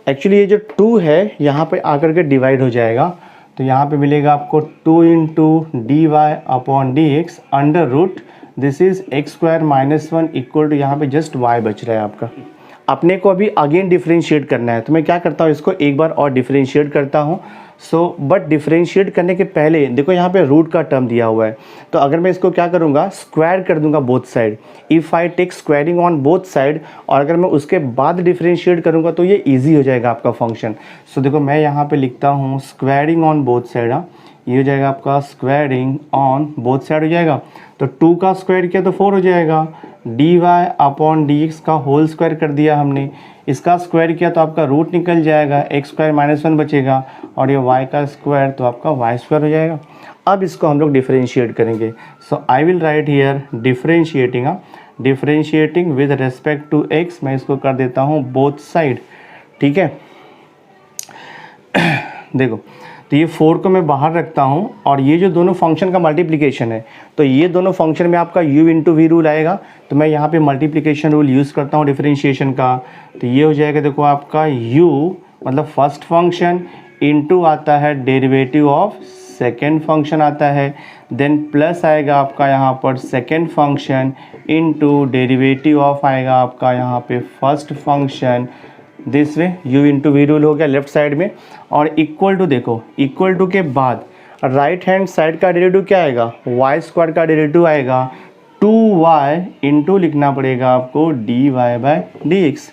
एक्चुअली ये जो 2 है यहाँ पे आकर के डिवाइड हो जाएगा, तो यहाँ पे मिलेगा आपको 2 into d y upon d x under root this is x square minus 1 equal to, यहाँ पे जस्ट y बच रहा है आपका। अपने को अभी अगेन डिफरेंशिएट करना है, तो मैं क्या करता हूँ इसको एक बार और डिफरेंशिएट करता हूँ। सो बट डिफरेंशिएट करने के पहले देखो यहाँ पे रूट का टर्म दिया हुआ है, तो अगर मैं इसको क्या करूँगा स्क्वायर कर दूंगा both side, if I take squaring on both side, और अगर मैं उसके बाद डिफरेंशिएट करूँगा तो ये ईजी हो जाएगा आपका फंक्शन। सो देखो मैं यहाँ पर लिखता हूँ स्क्वायरिंग ऑन बोथ साइड, ये हो जाएगा आपका स्क्वायरिंग ऑन बोथ साइड हो जाएगा, तो 2 का स्क्वायर किया तो 4 हो जाएगा, d y upon d x का होल स्क्वायर कर दिया हमने, इसका स्क्वायर किया तो आपका रूट निकल जाएगा, एक्स स्क्वायर माइनस 1 बचेगा, और ये y का स्क्वायर तो आपका y स्क्वायर हो जाएगा। अब इसको हम लोग डिफरेंशिएट करेंगे, so I will write here differentiating with respect to x, मैं इसको कर देता हूँ बोथ साइड, ठीक है। देखो तो ये 4 को मैं बाहर रखता हूँ, और ये जो दोनों फंक्शन का मल्टीप्लिकेशन है, तो ये दोनों फंक्शन में आपका u इंटू वी रूल आएगा, तो मैं यहाँ पे मल्टीप्लिकेशन रूल यूज़ करता हूँ डिफरेंशिएशन का, तो ये हो जाएगा देखो आपका u मतलब फर्स्ट फंक्शन इंटू आता है डेरिवेटिव ऑफ सेकेंड फंक्शन आता है, देन प्लस आएगा आपका यहाँ पर second function into derivative of आएगा आपका यहाँ पे first function, this way u into v rule हो गया लेफ्ट साइड में, और इक्वल टू, देखो इक्वल टू के बाद राइट हैंड साइड का डेरिवेटिव क्या आएगा y स्क्वायर का डेरिवेटिव आएगा 2y इंटू लिखना पड़ेगा आपको d y by d x,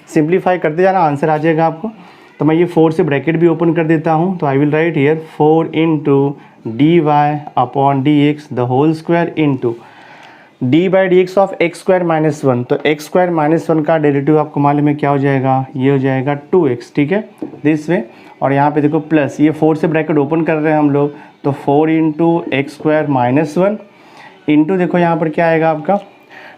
simplify करते जाना आंसर आ जाएगा आपको। तो मैं ये 4 से ब्रैकेट भी ओपन कर देता हूँ, तो I will write here 4 into d y upon d x the whole square into d by d x of x square minus 1, तो एक्स स्क्वायर माइनस 1 का डेरिवेटिव आपको मालूम है क्या हो जाएगा, ये हो जाएगा 2x, ठीक है दिस वे, और यहाँ पे देखो प्लस ये 4 से ब्रैकेट ओपन कर रहे हैं हम लोग, तो 4 into x square minus 1 into देखो यहाँ पर क्या आएगा आपका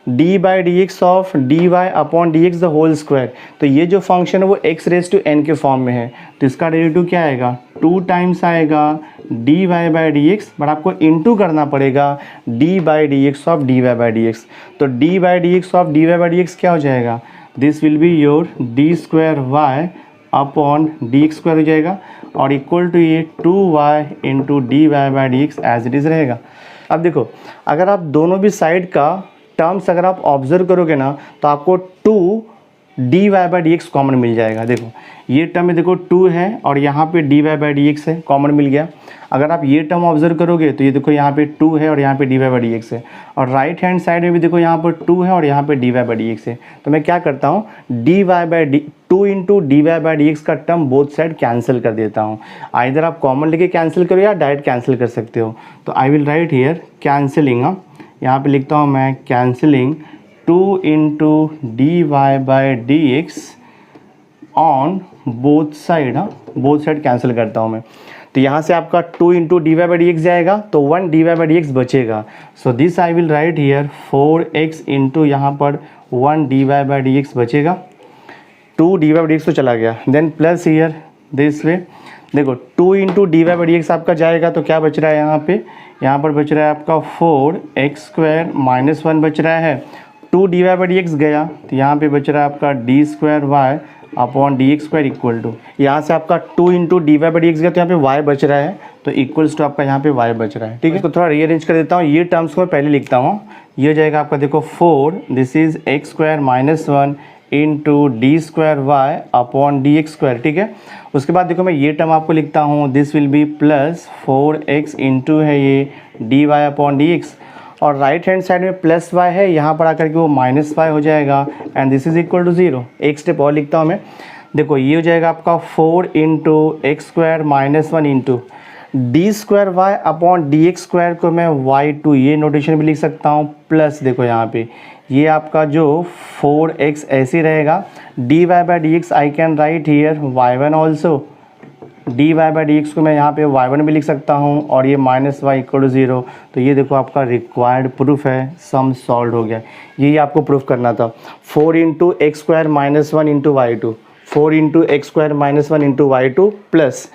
d by d x of d y upon d x the whole square, तो ये जो फंक्शन है वो एक्स रेज टू एन के फॉर्म में है, तो इसका डेरिवेटिव क्या आएगा 2 टाइम्स आएगा d y by d x, but आपको इंटू करना पड़ेगा d by d x of d y by d x, तो d by d x of d y by d x क्या हो जाएगा, this will be your d square y upon d x square हो जाएगा, और equal to ये 2y into d y by d x as it is रहेगा। अब देखो अगर आप दोनों भी साइड का टर्म्स अगर आप ऑब्जर्व करोगे ना, तो आपको 2 d y by d x common मिल जाएगा। देखो ये टर्म में देखो 2 है और यहाँ पे d y by d x है, कॉमन मिल गया। अगर आप ये टर्म ऑब्जर्व करोगे तो ये देखो यहाँ पे 2 है और यहाँ पे d y by d x है, और राइट हैंड साइड में भी देखो यहाँ पर 2 है और यहाँ पे d y by d x है। तो मैं क्या करता हूँ, d y by d 2 into d y by d x का टर्म बोथ साइड कैंसिल कर देता हूँ। आइदर आप कॉमन लेके कैंसिल करो या डायरेक्ट कैंसिल कर सकते हो। तो I will write here cancelling, यहाँ पे लिखता हूँ मैं cancelling 2 into d y by d x on both side. Both side cancel करता हूँ मैं। तो यहाँ से आपका 2 into d y by d x जाएगा तो 1 d y by d x बचेगा। So this I will write here 4x into यहाँ पर 1 d y by d x बचेगा। 2 d y by d x तो चला गया, then plus here this way. देखो 2 into d y by d x आपका जाएगा तो क्या बच रहा है यहाँ पे, यहाँ पर बच रहा है आपका 4x स्क्वायर माइनस 1 बच रहा है। 2 d y by d x गया तो यहाँ पे बच रहा है आपका d square y upon d x square equal to, यहाँ से आपका 2 into d y by d x गया तो यहाँ पे y बच रहा है, तो इक्वल्स टू आपका यहाँ पे y बच रहा है। ठीक है, इसको थोड़ा रीअरेंज कर देता हूँ। ये टर्म्स को मैं पहले लिखता हूँ। ये हो जाएगा आपका देखो 4 this is x square minus 1 into d square y upon d x square. ठीक है, उसके बाद देखो मैं ये टर्म आपको लिखता हूँ, this will be plus 4x into है ये d y upon d x, और राइट हैंड साइड में प्लस y है, यहाँ पर आकर के वो माइनस y हो जाएगा and this is equal to 0। एक स्टेप और लिखता हूँ मैं। देखो ये हो जाएगा आपका 4 into x square minus 1 into d square y upon d x square को मैं y2 ये नोटेशन भी लिख सकता हूँ, प्लस देखो यहाँ पे ये आपका जो 4x ऐसे रहेगा, d y by d x I can write here y1 also, d y by d x को मैं यहाँ पे y1 भी लिख सकता हूँ, और ये माइनस वाई इक्वल टू 0। तो ये देखो आपका रिक्वायर्ड प्रूफ है, सम सॉल्व हो गया। यही आपको प्रूफ करना था। 4 into x square minus 1 into y2, 4 into x square minus 1 into y2 plus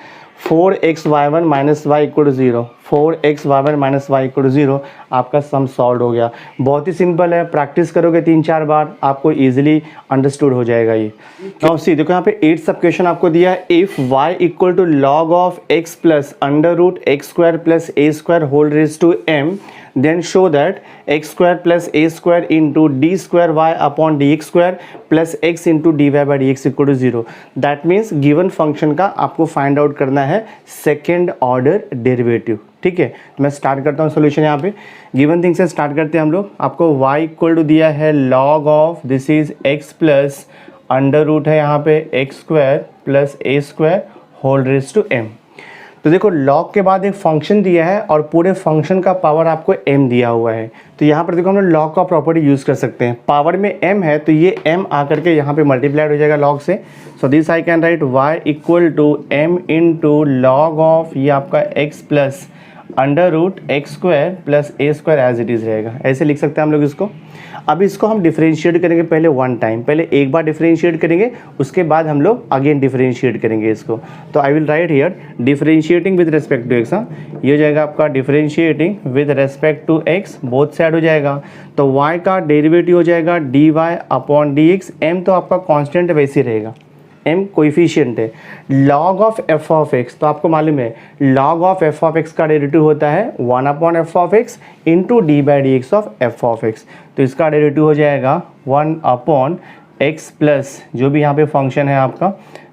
4x y1 minus y equal to 0, 4x y1 minus y equal to 0, आपका सम सॉल्व हो गया। बहुत ही सिंपल है, प्रैक्टिस करोगे 3-4 बार आपको इजीली अंडरस्टूड हो जाएगा ये। नाउ सी देखो यहाँ पे 8 सब क्वेश्चन आपको दिया है। If y equal to log of x plus under root x square plus a square whole raise to m, then show that x square plus a square into d square y upon dx square plus x into dy by dx equal to 0। that means given function का आपको find out करना है second order derivative. ठीक है, तो मैं start करता हूँ सोल्यूशन। यहाँ पे गिवन थिंग से स्टार्ट करते हैं हम लोग। आपको y इक्वल टू दिया है log of this is x plus under root है यहाँ पे x square plus a square whole raise to m। तो देखो लॉग के बाद एक फंक्शन दिया है और पूरे फंक्शन का पावर आपको m दिया हुआ है। तो यहाँ पर देखो हम लोग लॉग का प्रॉपर्टी यूज़ कर सकते हैं। पावर में m है तो ये m आकर के यहाँ पे मल्टीप्लाइड हो जाएगा लॉग से। So this I can write y equal to m into log of ये आपका x plus under root x square plus a square as it is रहेगा। ऐसे लिख सकते हैं हम लोग इसको। अब इसको हम डिफरेंशिएट करेंगे पहले वन टाइम, पहले एक बार डिफरेंशिएट करेंगे, उसके बाद हम लोग अगेन डिफरेंशिएट करेंगे इसको। तो I will write here differentiating with respect to x. ये हो जाएगा आपका differentiating with respect to x, both side हो जाएगा। तो y का डेरिवेटिव हो जाएगा d y upon d x. M तो आपका कॉन्स्टेंट वैसे ही रहेगा, m कोइफिशिएंट है। log of f of x, तो आपको मालूम है log of f of x का डेरिवेटिव होता है 1 upon f of x into d by d x of f of x। तो इसका डेरिवेटिव हो जाएगा 1 अपॉन x प्लस जो भी यहाँ पे फंक्शन है आपका,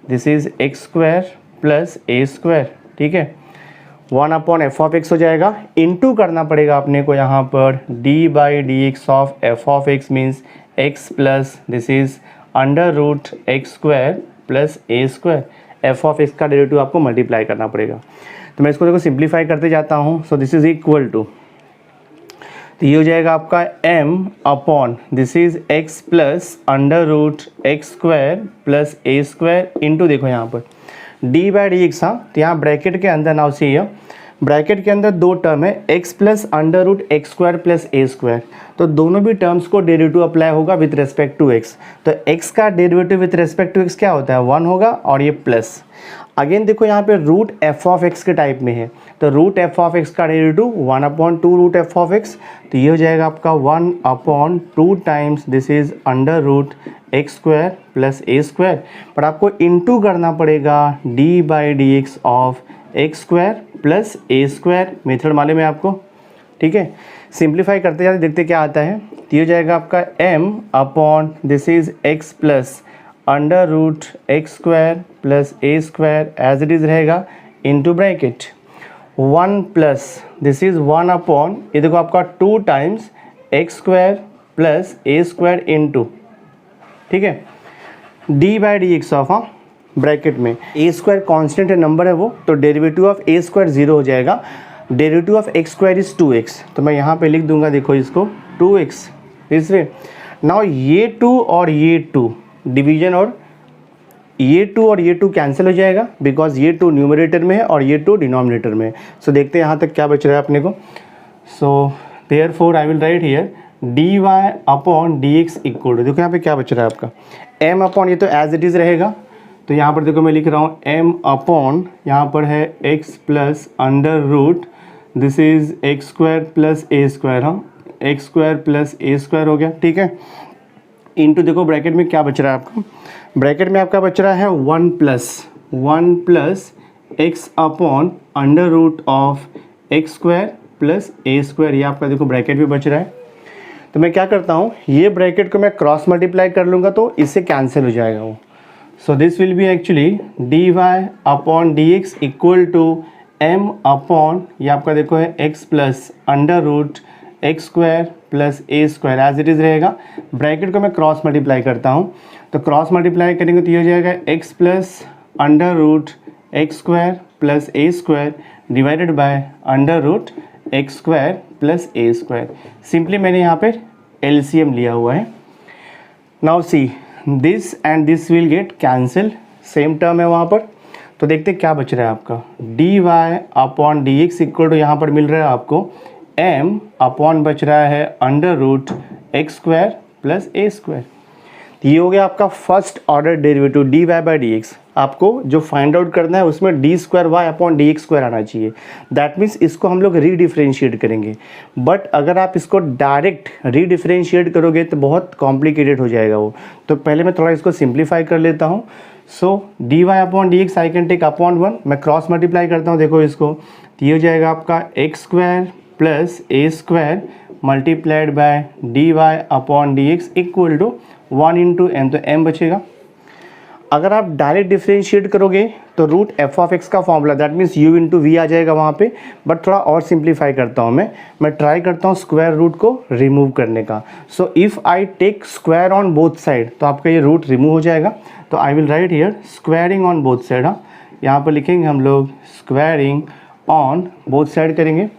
this is x square plus a square. ठीक है, 1 अपॉन f ऑफ x हो जाएगा, इंटू करना पड़ेगा अपने को यहाँ पर d by d x of f of x means x plus this is under root x square plus a square. F of x का डेरिवेटिव आपको मल्टीप्लाई करना पड़ेगा। तो मैं इसको देखो सिंप्लीफाई करते जाता हूँ। So this is equal to, तो ये हो जाएगा आपका m upon this is x plus under root x square plus a square into देखो यहाँ पर d बाई डी एक्स। हाँ, तो यहाँ ब्रैकेट के अंदर नाउ सी ब्रैकेट के अंदर दो टर्म है x plus under root x square plus a square. तो दोनों भी टर्म्स को डेरिवेटिव अप्लाई होगा विथ रेस्पेक्ट टू x। तो x का derivative with respect to x क्या होता है, 1 होगा, और ये प्लस। अगेन देखो यहाँ पे रूट f ऑफ x के टाइप में है, तो रूट f ऑफ x का derivative 1 upon 2 root f of x। तो ये हो जाएगा आपका 1 upon 2 times this is under root x square plus a square. पर आपको इंटू करना पड़ेगा d by d x of x square plus a square. Method मालूम है आपको। ठीक है, सिंप्लीफाई करते जाते देखते क्या आता है। तो ये हो जाएगा आपका m upon this is x plus under root x square plus a square as it is रहेगा into bracket 1 plus this is 1 upon ये देखो आपका 2 times x square plus a square into, ठीक है, d by d x of bracket में a square constant है, number है वो, तो डेरिवेटिव ऑफ ए स्क्वायर 0 हो जाएगा। Derivative of x square is 2x, तो मैं यहाँ पे लिख दूंगा देखो इसको 2x दिस वे। नाउ ये 2 और ये 2 डिवीजन और ये 2 और ये 2 कैंसिल हो जाएगा बिकॉज ये 2 न्यूमरेटर में है और ये 2 डिनोमिनेटर में है। सो देखते हैं यहाँ तक क्या बच रहा है अपने को। So therefore I will write here d y upon d x equal to, देखो यहाँ पे क्या बच रहा है आपका m अपॉन, ये तो एज इट इज़ रहेगा, तो यहाँ पर देखो मैं लिख रहा हूँ m अपॉन, यहाँ पर है x plus under root this is x square plus a square, हाँ x square plus a square हो गया, ठीक है, इनटू देखो ब्रैकेट में क्या बच रहा है आपका, ब्रैकेट में आपका बच रहा है 1 plus x upon under root of x square plus a square, ये आपका देखो ब्रैकेट भी बच रहा है। तो मैं क्या करता हूँ, ये ब्रैकेट को मैं क्रॉस मल्टीप्लाई कर लूँगा तो इससे कैंसिल हो जाएगा वो। So this will be actually d y upon d x equal to m upon, ये आपका देखो है x plus under root x square plus a square as it is रहेगा। ब्रैकेट को मैं क्रॉस मल्टीप्लाई करता हूँ, तो क्रॉस मल्टीप्लाई करेंगे तो ये हो जाएगा x plus under root x square plus a square divided by under root x square plus a square. Simply मैंने यहाँ पे LCM लिया हुआ है। Now see this and this will get cancel, same term है वहाँ पर, तो देखते क्या बच रहा है आपका d y upon d x equal to, यहाँ पर मिल रहा है आपको m अपॉन बच रहा है under root x square plus a square. ये हो गया आपका first order derivative d y by d x. आपको जो फाइंड आउट करना है उसमें d square y upon d x square आना चाहिए, दैट मीन्स इसको हम लोग रीडिफ्रेंशिएट करेंगे। बट अगर आप इसको डायरेक्ट रीडिफ्रेंशिएट करोगे तो बहुत कॉम्प्लिकेटेड हो जाएगा वो, तो पहले मैं थोड़ा इसको सिंप्लीफाई कर लेता हूँ। So d y upon d x I can take upon 1, मैं क्रॉस मल्टीप्लाई करता हूँ देखो इसको, तो ये हो जाएगा आपका x square plus a square multiplied by d y upon d x equal to 1 into m, तो m बचेगा। अगर आप डायरेक्ट डिफ्रेंशिएट करोगे तो रूट एफ ऑफ एक्स का formula that means u into v आ जाएगा वहाँ पे, बट थोड़ा और सिंप्लीफाई करता हूँ मैं ट्राई करता हूँ स्क्वायर रूट को रिमूव करने का। So if I take square on both side तो आपका ये रूट रिमूव हो जाएगा, तो I will write here squaring on both side. हाँ, यहाँ पर लिखेंगे हम लोग स्क्वायरिंग ऑन बोथ साइड करेंगे,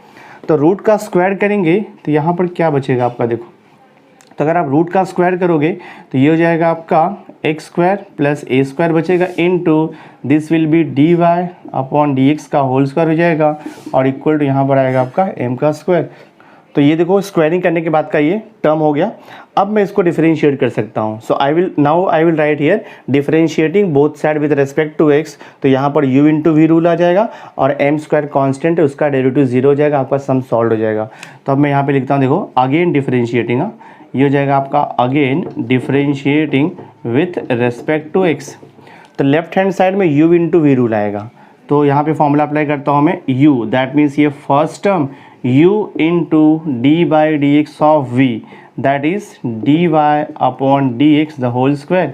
तो रूट का स्क्वायर करेंगे तो यहाँ पर क्या बचेगा आपका देखो, तो अगर आप रूट का स्क्वायर करोगे तो ये हो जाएगा आपका x square plus a square बचेगा into this will be d y upon d x का होल स्क्वायर हो जाएगा और इक्वल टू यहाँ पर आएगा आपका m का स्क्वायर। तो ये देखो स्क्वायरिंग करने के बाद का ये टर्म हो गया। अब मैं इसको डिफरेंशिएट कर सकता हूँ। So I will write here differentiating both side with respect to x, तो यहाँ पर u इंटू वी रूल आ जाएगा और m स्क्वायर कॉन्स्टेंट है उसका डेरिवेटिव 0 हो जाएगा, आपका सम सॉल्व हो जाएगा। तो अब मैं यहाँ पे लिखता हूँ देखो अगेन डिफरेंशिएटिंग, ये हो जाएगा आपका again differentiating with respect to x, तो लेफ्ट हैंड साइड में u इंटू वी रूल आएगा, तो यहाँ पे फॉर्मूला अप्लाई करता हूँ मैं u, दैट मीन्स ये first term u into d by d x of v, that is d y upon d x the whole square,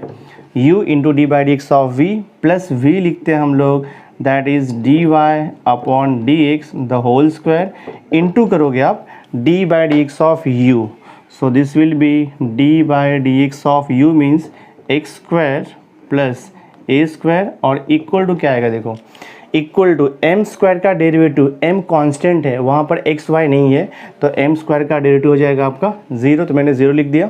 u into d by d x of v plus v लिखते हैं हम लोग, that is d y upon d x the whole square, into करोगे आप d by d x of u, so this will be d by dx of u means x square plus a square और equal to क्या आएगा देखो, equal to m square का derivative, m constant है वहाँ पर x y नहीं है, तो m स्क्वायर का डेरिवेटिव हो जाएगा आपका 0, तो मैंने 0 लिख दिया।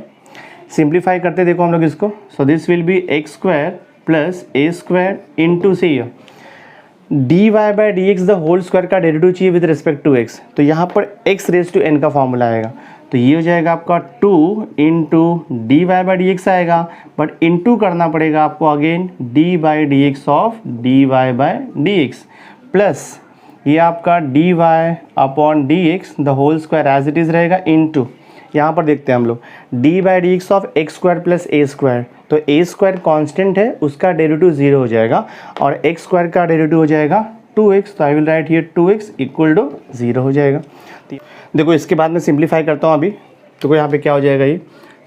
सिंप्लीफाई करते देखो हम लोग इसको, so this will be x square plus a square into see d y by d x the whole square का डेरिवेटिव चाहिए विद रिस्पेक्ट टू x, तो यहाँ पर x रेज टू n का फॉर्मूला आएगा, तो ये हो जाएगा आपका 2 into d y by d x आएगा, बट इंटू करना पड़ेगा आपको again d by d x of d y by d x plus ये आपका d y upon d x the whole square as it is रहेगा into, यहाँ पर देखते हैं हम लोग d by d x of x square plus a square, तो ए स्क्वायर कॉन्स्टेंट है उसका डेरिवेटिव 0 हो जाएगा और एक्स स्क्वायर का डेरिवेटिव हो जाएगा 2x, तो I will write here 2x equal to 0 हो जाएगा। देखो इसके बाद मैं सिंप्लीफाई करता हूँ अभी, तो यहाँ पे क्या हो जाएगा ये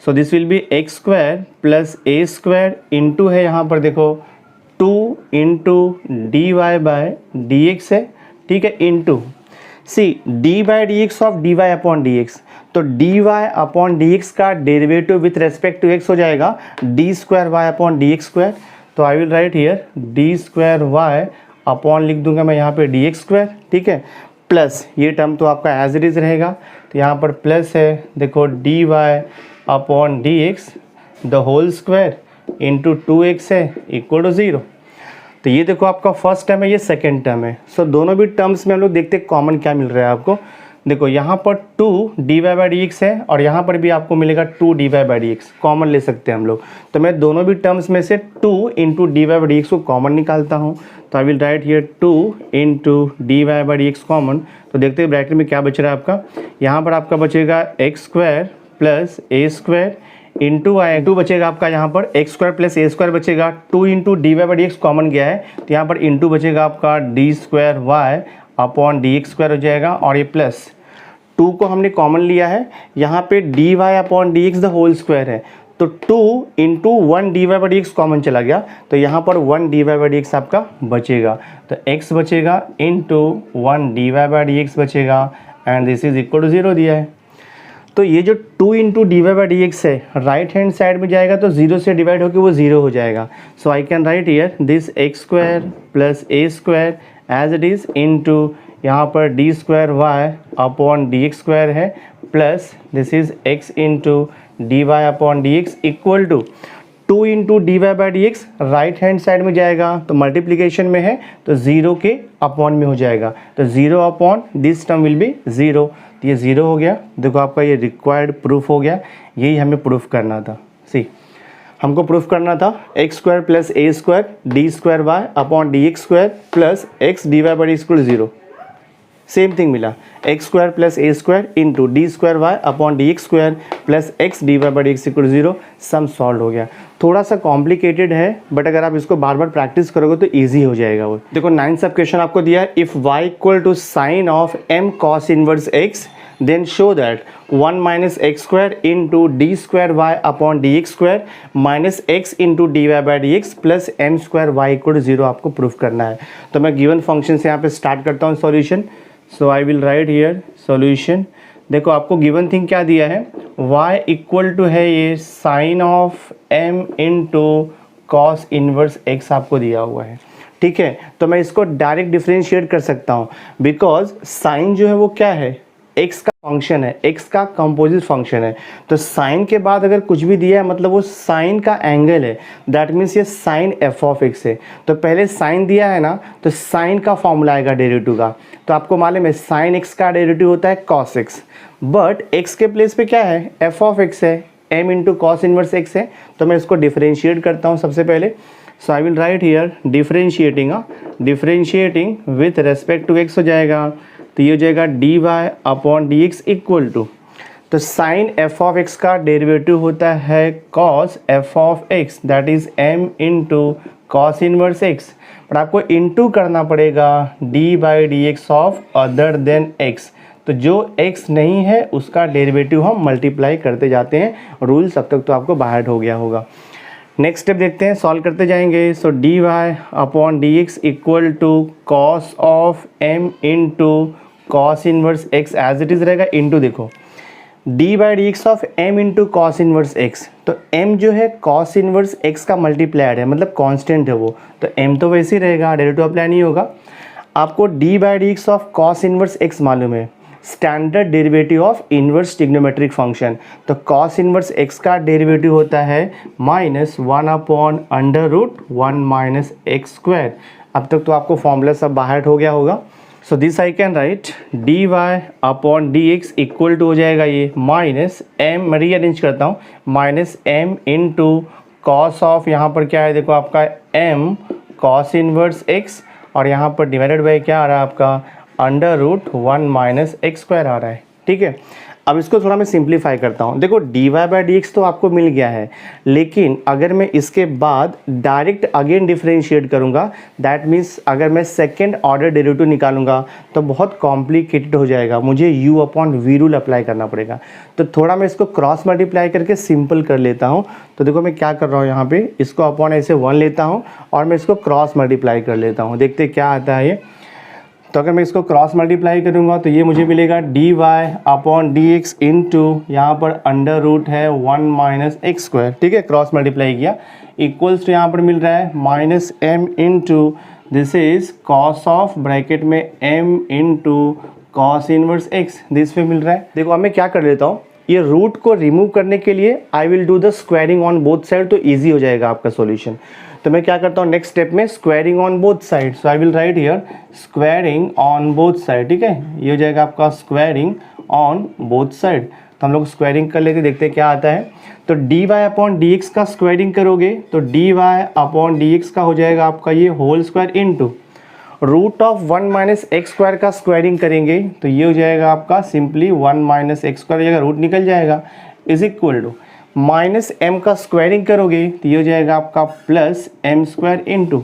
so this will be x square plus a square into है यहाँ पर देखो 2 into d y by d x है, ठीक है, into see d by d x of d y upon d x. तो d y upon d x का derivative with respect to x हो जाएगा d square y upon d x square. तो I will write here d square y upon लिख दूंगा मैं यहाँ पे डी एक्स स्क्वायर, ठीक है, प्लस ये टर्म तो आपका एज इट इज रहेगा, तो यहाँ पर प्लस है देखो d y upon d x the whole square into 2x है इक्वल टू 0। तो ये देखो आपका फर्स्ट टर्म है, ये सेकेंड टर्म है। सो दोनों भी टर्म्स में हम लोग देखते हैं कॉमन क्या मिल रहा है आपको। देखो यहाँ पर 2 d y by d x है और यहाँ पर भी आपको मिलेगा 2 d y by d x, common ले सकते हैं हम लोग। तो मैं दोनों भी टर्म्स में से 2 into d y by d x को कॉमन निकालता हूँ। तो I will write here 2 into d y by d x common. तो देखते हैं ब्रैकेट में क्या बच रहा है आपका। यहाँ पर आपका बचेगा x square plus a square into I, two बचेगा आपका यहाँ पर x square plus a square बचेगा, 2 into d y by d x common गया है, तो यहाँ पर इंटू बचेगा आपका d square y upon d x square हो जाएगा, और ये प्लस 2 को हमने कॉमन लिया है, यहाँ पे d y upon d x the whole square है, तो 2 into 1 d y by d x common चला गया, तो यहाँ पर 1 d y by d x आपका बचेगा, तो x बचेगा into 1 d y by d x बचेगा, and this is equal to 0 दिया है। तो ये जो 2 into d y by d x है राइट हैंड साइड में जाएगा तो 0 से डिवाइड होकर वो 0 हो जाएगा। So I can write here this x square plus a square as it is into यहाँ पर d square y upon d x square है, plus this is x into d y upon d x equal to 2 into d y by d x right hand side में जाएगा तो multiplication में है तो 0 के अपॉन में हो जाएगा, तो 0 upon this term will be 0, तो ये 0 हो गया। देखो आपका ये रिक्वायर्ड प्रूफ हो गया, यही हमें प्रूफ करना था। सी हमको प्रूफ करना था x square plus a square d square y upon d x square plus x d y by d equal 0। Same thing मिला, x square plus a square into d square y upon d x square plus x d y by d x equal 0। Sum solve हो गया। थोड़ा सा complicated है but अगर आप इसको बार बार practice करोगे तो ईजी हो जाएगा वो। देखो 9th सब क्वेश्चन आपको दिया है, if y equal to sine of m cos inverse x then show that 1 minus x square into d square y upon dx square minus x into dy by dx plus m square y equal to 0 आपको proof करना है। तो मैं given function से यहाँ पे start करता हूँ solution. So I will write here solution. देखो आपको गिवन थिंग क्या दिया है, y इक्वल टू है ये sine of m into cos inverse x आपको दिया हुआ है, ठीक है। तो मैं इसको डायरेक्ट डिफ्रेंशिएट कर सकता हूँ बिकॉज साइन जो है वो क्या है, x का फंक्शन है, x का कंपोजिट फंक्शन है। तो साइन के बाद अगर कुछ भी दिया है मतलब वो साइन का एंगल है, दैट मीन्स ये साइन f ऑफ x है। तो पहले साइन दिया है ना तो साइन का फॉर्मूला आएगा डेरिवेटिव का, तो आपको मालूम है साइन x का डेरिवेटिव होता है cos x, बट x के प्लेस पे क्या है f ऑफ x है, m into cos inverse x है। तो मैं इसको डिफ्रेंशिएट करता हूँ सबसे पहले। So I will write here differentiating with respect to x हो जाएगा, तो ये हो जाएगा d y upon d x equal to, तो साइन एफ ऑफ एक्स का डेरिवेटिव होता है cos f of x that is m into cos inverse x, पर आपको इंटू करना पड़ेगा d by d x of other than x. तो जो x नहीं है उसका डेरिवेटिव हम मल्टीप्लाई करते जाते हैं, रूल्स अब तक तो आपको बाहर हो गया होगा। नेक्स्ट स्टेप देखते हैं, सॉल्व करते जाएंगे। So d y upon d x equal to cos of m into cos inverse x as it is रहेगा, इंटू देखो d by d x of m into cos inverse x, तो m जो है cos inverse x का multiplier है मतलब constant है वो, तो m तो वैसे ही रहेगा, डेरिवेटिव अप्लाई नहीं होगा। आपको d by d x of cos inverse x मालूम है, standard derivative of inverse trigonometric function, तो कॉस इनवर्स x का डेरिवेटिव होता है -1 upon under root 1 minus x square. अब तक तो आपको फॉर्मूला सब बाहर हो गया होगा। So this I can write d y upon d x equal to हो जाएगा ये माइनस एम, मैं रीअरेंज करता हूँ, minus m into cos of यहाँ पर क्या है देखो आपका m कॉस इनवर्स x, और यहाँ पर डिवाइडेड बाई क्या आ रहा है आपका under root 1 minus x square आ रहा है, ठीक है। अब इसको थोड़ा मैं सिंप्लीफाई करता हूँ। देखो dy बाई डी एक्स तो आपको मिल गया है, लेकिन अगर मैं इसके बाद डायरेक्ट अगेन डिफरेंशिएट करूँगा, दैट मीन्स अगर मैं सेकेंड ऑर्डर डेरिवेटिव निकालूंगा तो बहुत कॉम्प्लिकेटेड हो जाएगा, मुझे u upon v rule apply करना पड़ेगा। तो थोड़ा मैं इसको क्रॉस मल्टीप्लाई करके सिंपल कर लेता हूँ। तो देखो मैं क्या कर रहा हूँ, यहाँ पे इसको अपॉन ऐसे 1 लेता हूँ और मैं इसको क्रॉस मल्टीप्लाई कर लेता हूँ, देखते क्या आता है ये। तो अगर मैं इसको क्रॉस मल्टीप्लाई करूँगा तो ये मुझे मिलेगा d y upon d x into यहाँ पर अंडर रूट है 1 माइनस एक्स स्क्वायर, ठीक है, क्रॉस मल्टीप्लाई किया, इक्वल्स टू यहाँ पर मिल रहा है minus m into this is cos of bracket में m into cos inverse x, this पे मिल रहा है। देखो अब मैं क्या कर लेता हूँ, ये रूट को रिमूव करने के लिए I will do the squaring on both side, तो ईजी हो जाएगा आपका सॉल्यूशन। तो मैं क्या करता हूँ नेक्स्ट स्टेप में, squaring on both side, so I will write here squaring on both side, ठीक है, ये हो जाएगा आपका स्क्वायरिंग ऑन बोथ साइड। तो हम लोग स्क्वायरिंग कर लेते, देखते क्या आता है। तो d y upon d x का स्क्वायरिंग करोगे तो d y upon d x का हो जाएगा आपका ये whole square into root of 1 minus x square का स्क्वायरिंग करेंगे तो ये हो जाएगा आपका सिंपली 1 माइनस एक्स स्क्वायर, जगह रूट निकल जाएगा, is equal to minus m का स्क्वायरिंग करोगे तो ये हो जाएगा आपका प्लस एम स्क्वायर इंटू,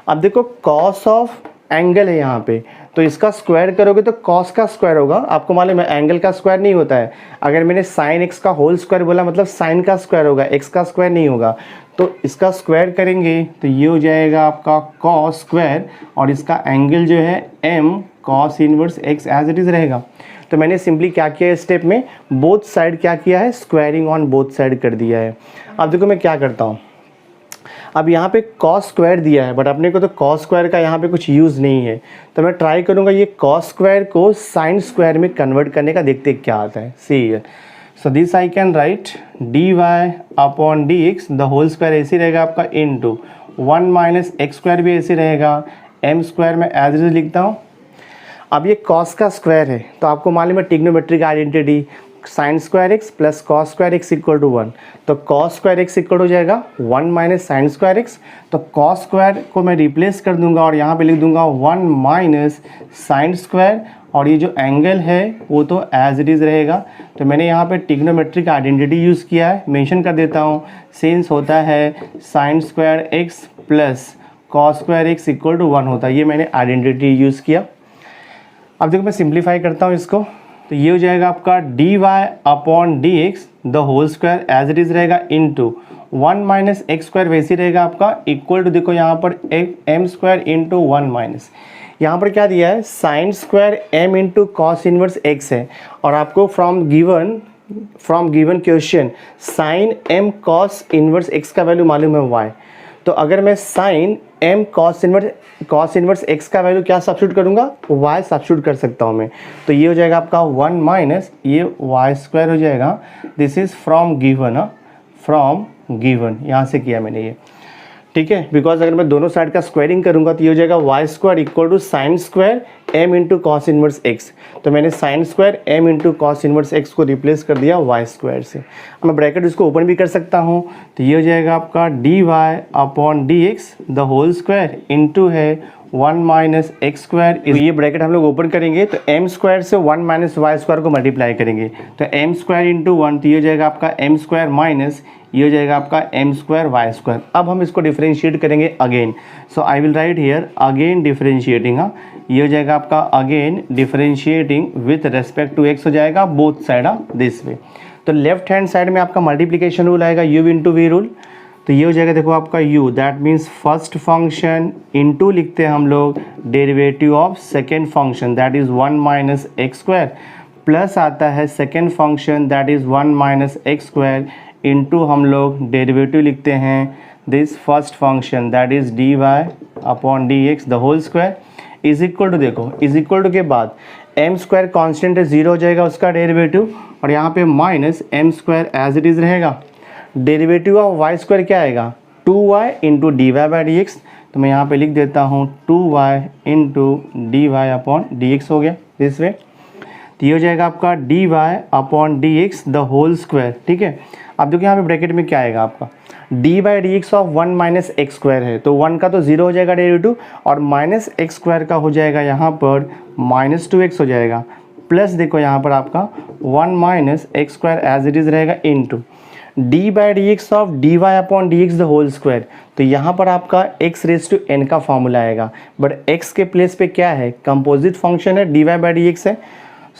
अब देखो कॉस ऑफ एंगल है यहाँ पे, तो इसका स्क्वायर करोगे तो कॉस का स्क्वायर होगा, आपको मालूम है एंगल का स्क्वायर नहीं होता है। अगर मैंने साइन एक्स का होल स्क्वायर बोला मतलब साइन का स्क्वायर होगा, एक्स का स्क्वायर नहीं होगा। तो इसका स्क्वायर करेंगे तो ये हो जाएगा आपका कॉस स्क्वायर और इसका एंगल जो है m cos inverse x as it is रहेगा। तो मैंने सिंपली क्या किया है स्टेप में, बोथ साइड क्या किया है, स्क्वायरिंग ऑन बोथ साइड कर दिया है। अब देखो मैं क्या करता हूँ, अब यहाँ पे कॉस स्क्वायर दिया है बट अपने को तो कॉस स्क्वायर का यहाँ पे कुछ यूज़ नहीं है, तो मैं ट्राई करूँगा ये कॉस स्क्वायर को साइन स्क्वायर में कन्वर्ट करने का, देखते क्या आता है। See here, so this I can write d y upon d x, the whole square ऐसे रहेगा आपका इंटू 1 माइनस एक्स स्क्वायर भी ऐसे रहेगा, एम स्क्वायर में एज इट इज लिखता हूँ। अब ये कॉस का स्क्वायर है तो आपको मालूम है trigonometric identity, sine square x plus cos square x equal to 1, तो कॉस स्क्वायर एक्स इक्वल हो जाएगा 1 माइनस साइन स्क्वायर एक्स। तो कॉस स्क्वायर को मैं रिप्लेस कर दूंगा और यहाँ पे लिख दूंगा 1 माइनस साइन स्क्वायर, और ये जो एंगल है वो तो एज इट इज़ रहेगा। तो मैंने यहाँ पे ट्रिग्नोमेट्रिक आइडेंटिटी यूज़ किया है, मेंशन कर देता हूँ, सिंस होता है sine square x plus cos square x equal to 1 होता है, ये मैंने आइडेंटिटी यूज़ किया। अब देखो मैं सिंप्लीफाई करता हूँ इसको, तो ये हो जाएगा आपका d y upon d x the whole square as it is रहेगा इंटू 1 माइनस एक्स स्क्वायर वैसे रहेगा आपका इक्वल टू, देखो यहाँ पर एम स्क्वायर इंटू 1 माइनस, यहाँ पर क्या दिया है sine square m into cos inverse x है, और आपको from given question sine m cos inverse x का वैल्यू मालूम है वाई। तो अगर मैं sine m cos inverse x का वैल्यू क्या सब्स्टिट्यूट करूँगा, वाई सब्स्टिट्यूट कर सकता हूँ मैं। तो ये हो जाएगा आपका 1 माइनस ये वाई स्क्वायर हो जाएगा, दिस इज़ फ्रॉम गिवन, यहाँ से किया मैंने ये, ठीक है। बिकॉज अगर मैं दोनों साइड का स्क्वायरिंग करूँगा तो ये हो जाएगा y square equal to sine square m into cos inverse x. तो मैंने sine square m into cos inverse x को रिप्लेस कर दिया वाई स्क्वायर से। अब मैं ब्रैकेट इसको ओपन भी कर सकता हूँ, तो ये हो जाएगा आपका d y upon d x the whole square into है 1 माइनस एक्स स्क्वायर। ये ब्रैकेट हम लोग ओपन करेंगे तो एम स्क्वायर से 1 माइनस वाई स्क्वायर को मल्टीप्लाई करेंगे, तो एम स्क्वायर इंटू 1, तो ये हो जाएगा आपका एम स्क्वायर माइनस ये हो जाएगा आपका एम स्क्वायर वाई स्क्वायर। अब हम इसको डिफरेंशिएट करेंगे again, so I will write here again differentiating, ये हो जाएगा आपका again differentiating with respect to x हो जाएगा बोथ साइड दिस वे। तो लेफ्ट हैंड साइड में आपका मल्टीप्लिकेशन रूल आएगा u इंटू वी रूल, तो ये हो जाएगा देखो आपका u, that means first function into लिखते हैं हम लोग derivative of second function that is 1 minus x square, plus आता है second function that is 1 minus x square into हम लोग डेरिवेटिव लिखते हैं this first function that is d y upon d x the whole square is equal to, देखो is equal to के बाद M square constant है 0 हो जाएगा उसका डेरिवेटिव, और यहाँ पे minus m square as it is रहेगा। डेरिवेटिव ऑफ वाई स्क्वायर क्या आएगा 2y into d y by d x, तो मैं यहाँ पे लिख देता हूँ 2y into d y upon d x हो गया दिस वे। तो ये हो जाएगा आपका d y upon d x the whole square, ठीक है। अब देखो यहाँ पे ब्रैकेट में क्या आएगा आपका d by d x of 1 minus x square है, तो 1 का तो 0 हो जाएगा डेरिवेटिव, और माइनस एक्स स्क्वायर का हो जाएगा यहाँ पर माइनस 2x हो जाएगा, प्लस देखो यहाँ पर आपका 1 minus x square as it is रहेगा into d by d x of d y upon d x the whole square. तो यहाँ पर आपका x रेज टू n का फॉर्मूला आएगा, बट x के प्लेस पे क्या है, कंपोजिट फंक्शन है, d y by d x है।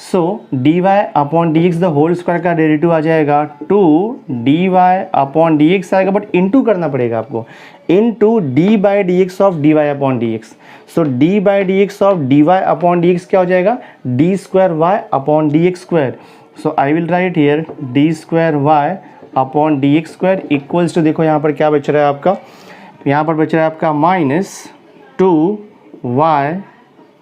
So d y upon d x the whole square का डेरिवेटिव आ जाएगा 2 d y upon d x आएगा, बट इंटू करना पड़ेगा आपको, into d by d x of d y upon d x. So d by d x of d y upon d x क्या हो जाएगा, d square y upon d x square. So I will write here d square y upon d x square equals to, देखो यहाँ पर क्या बच रहा है आपका, यहाँ पर बच रहा है आपका -2y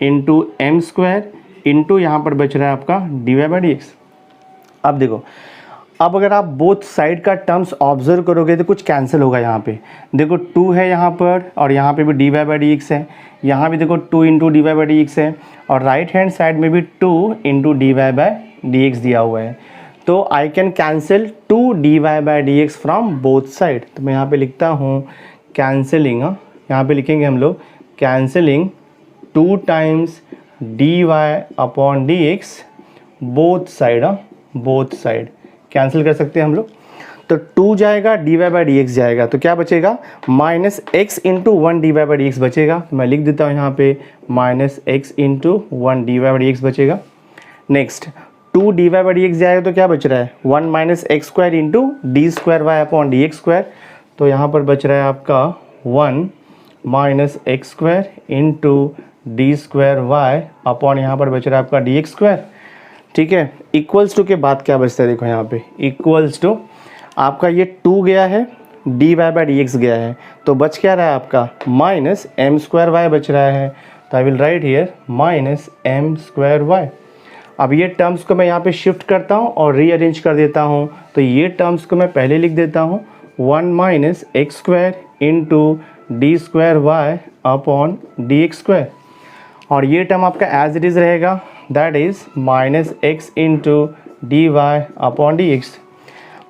into M square into यहाँ पर बच रहा है आपका d y by d x. अब देखो, अब अगर आप बोथ साइड का टर्म्स ऑब्जर्व करोगे तो कुछ कैंसिल होगा। यहाँ पे देखो 2 है यहाँ पर, और यहाँ पे भी d y by d x है, यहाँ भी देखो 2 into d y by d x है, और राइट हैंड साइड में भी 2 into d y by d x दिया हुआ है। तो I can cancel 2 d y by d x from both side. तो मैं यहाँ पे लिखता हूँ कैंसिलिंग, यहाँ पे लिखेंगे हम लोग cancelling 2 times d y upon d x both side, both side cancel कर सकते हैं हम लोग। तो 2 जाएगा, d y by d x जाएगा, तो क्या बचेगा, minus x into 1 d y by d x बचेगा। मैं लिख देता हूँ यहाँ पे minus x into 1 d y by d x बचेगा। Next 2 d y by d x जाएगा तो क्या बच रहा है, 1 minus x square into d square y upon d x square. तो यहाँ पर बच रहा है आपका 1 minus x square into d square y upon यहाँ पर बच रहा है आपका डी एक्स स्क्वायर। ठीक है, इक्वल्स टू के बाद क्या बचता है, देखो यहाँ पे इक्वल्स टू आपका ये 2 गया है, d y by d x गया है, तो बच क्या रहा है आपका माइनस एम स्क्वायर वाई बच रहा है। तो I will write here minus m square y. अब ये टर्म्स को मैं यहाँ पे शिफ्ट करता हूँ और रीअरेंज कर देता हूँ। तो ये टर्म्स को मैं पहले लिख देता हूँ 1 minus x square into d square y upon d x square, और ये टर्म आपका एज इट इज़ रहेगा, that is minus x into d y upon d x.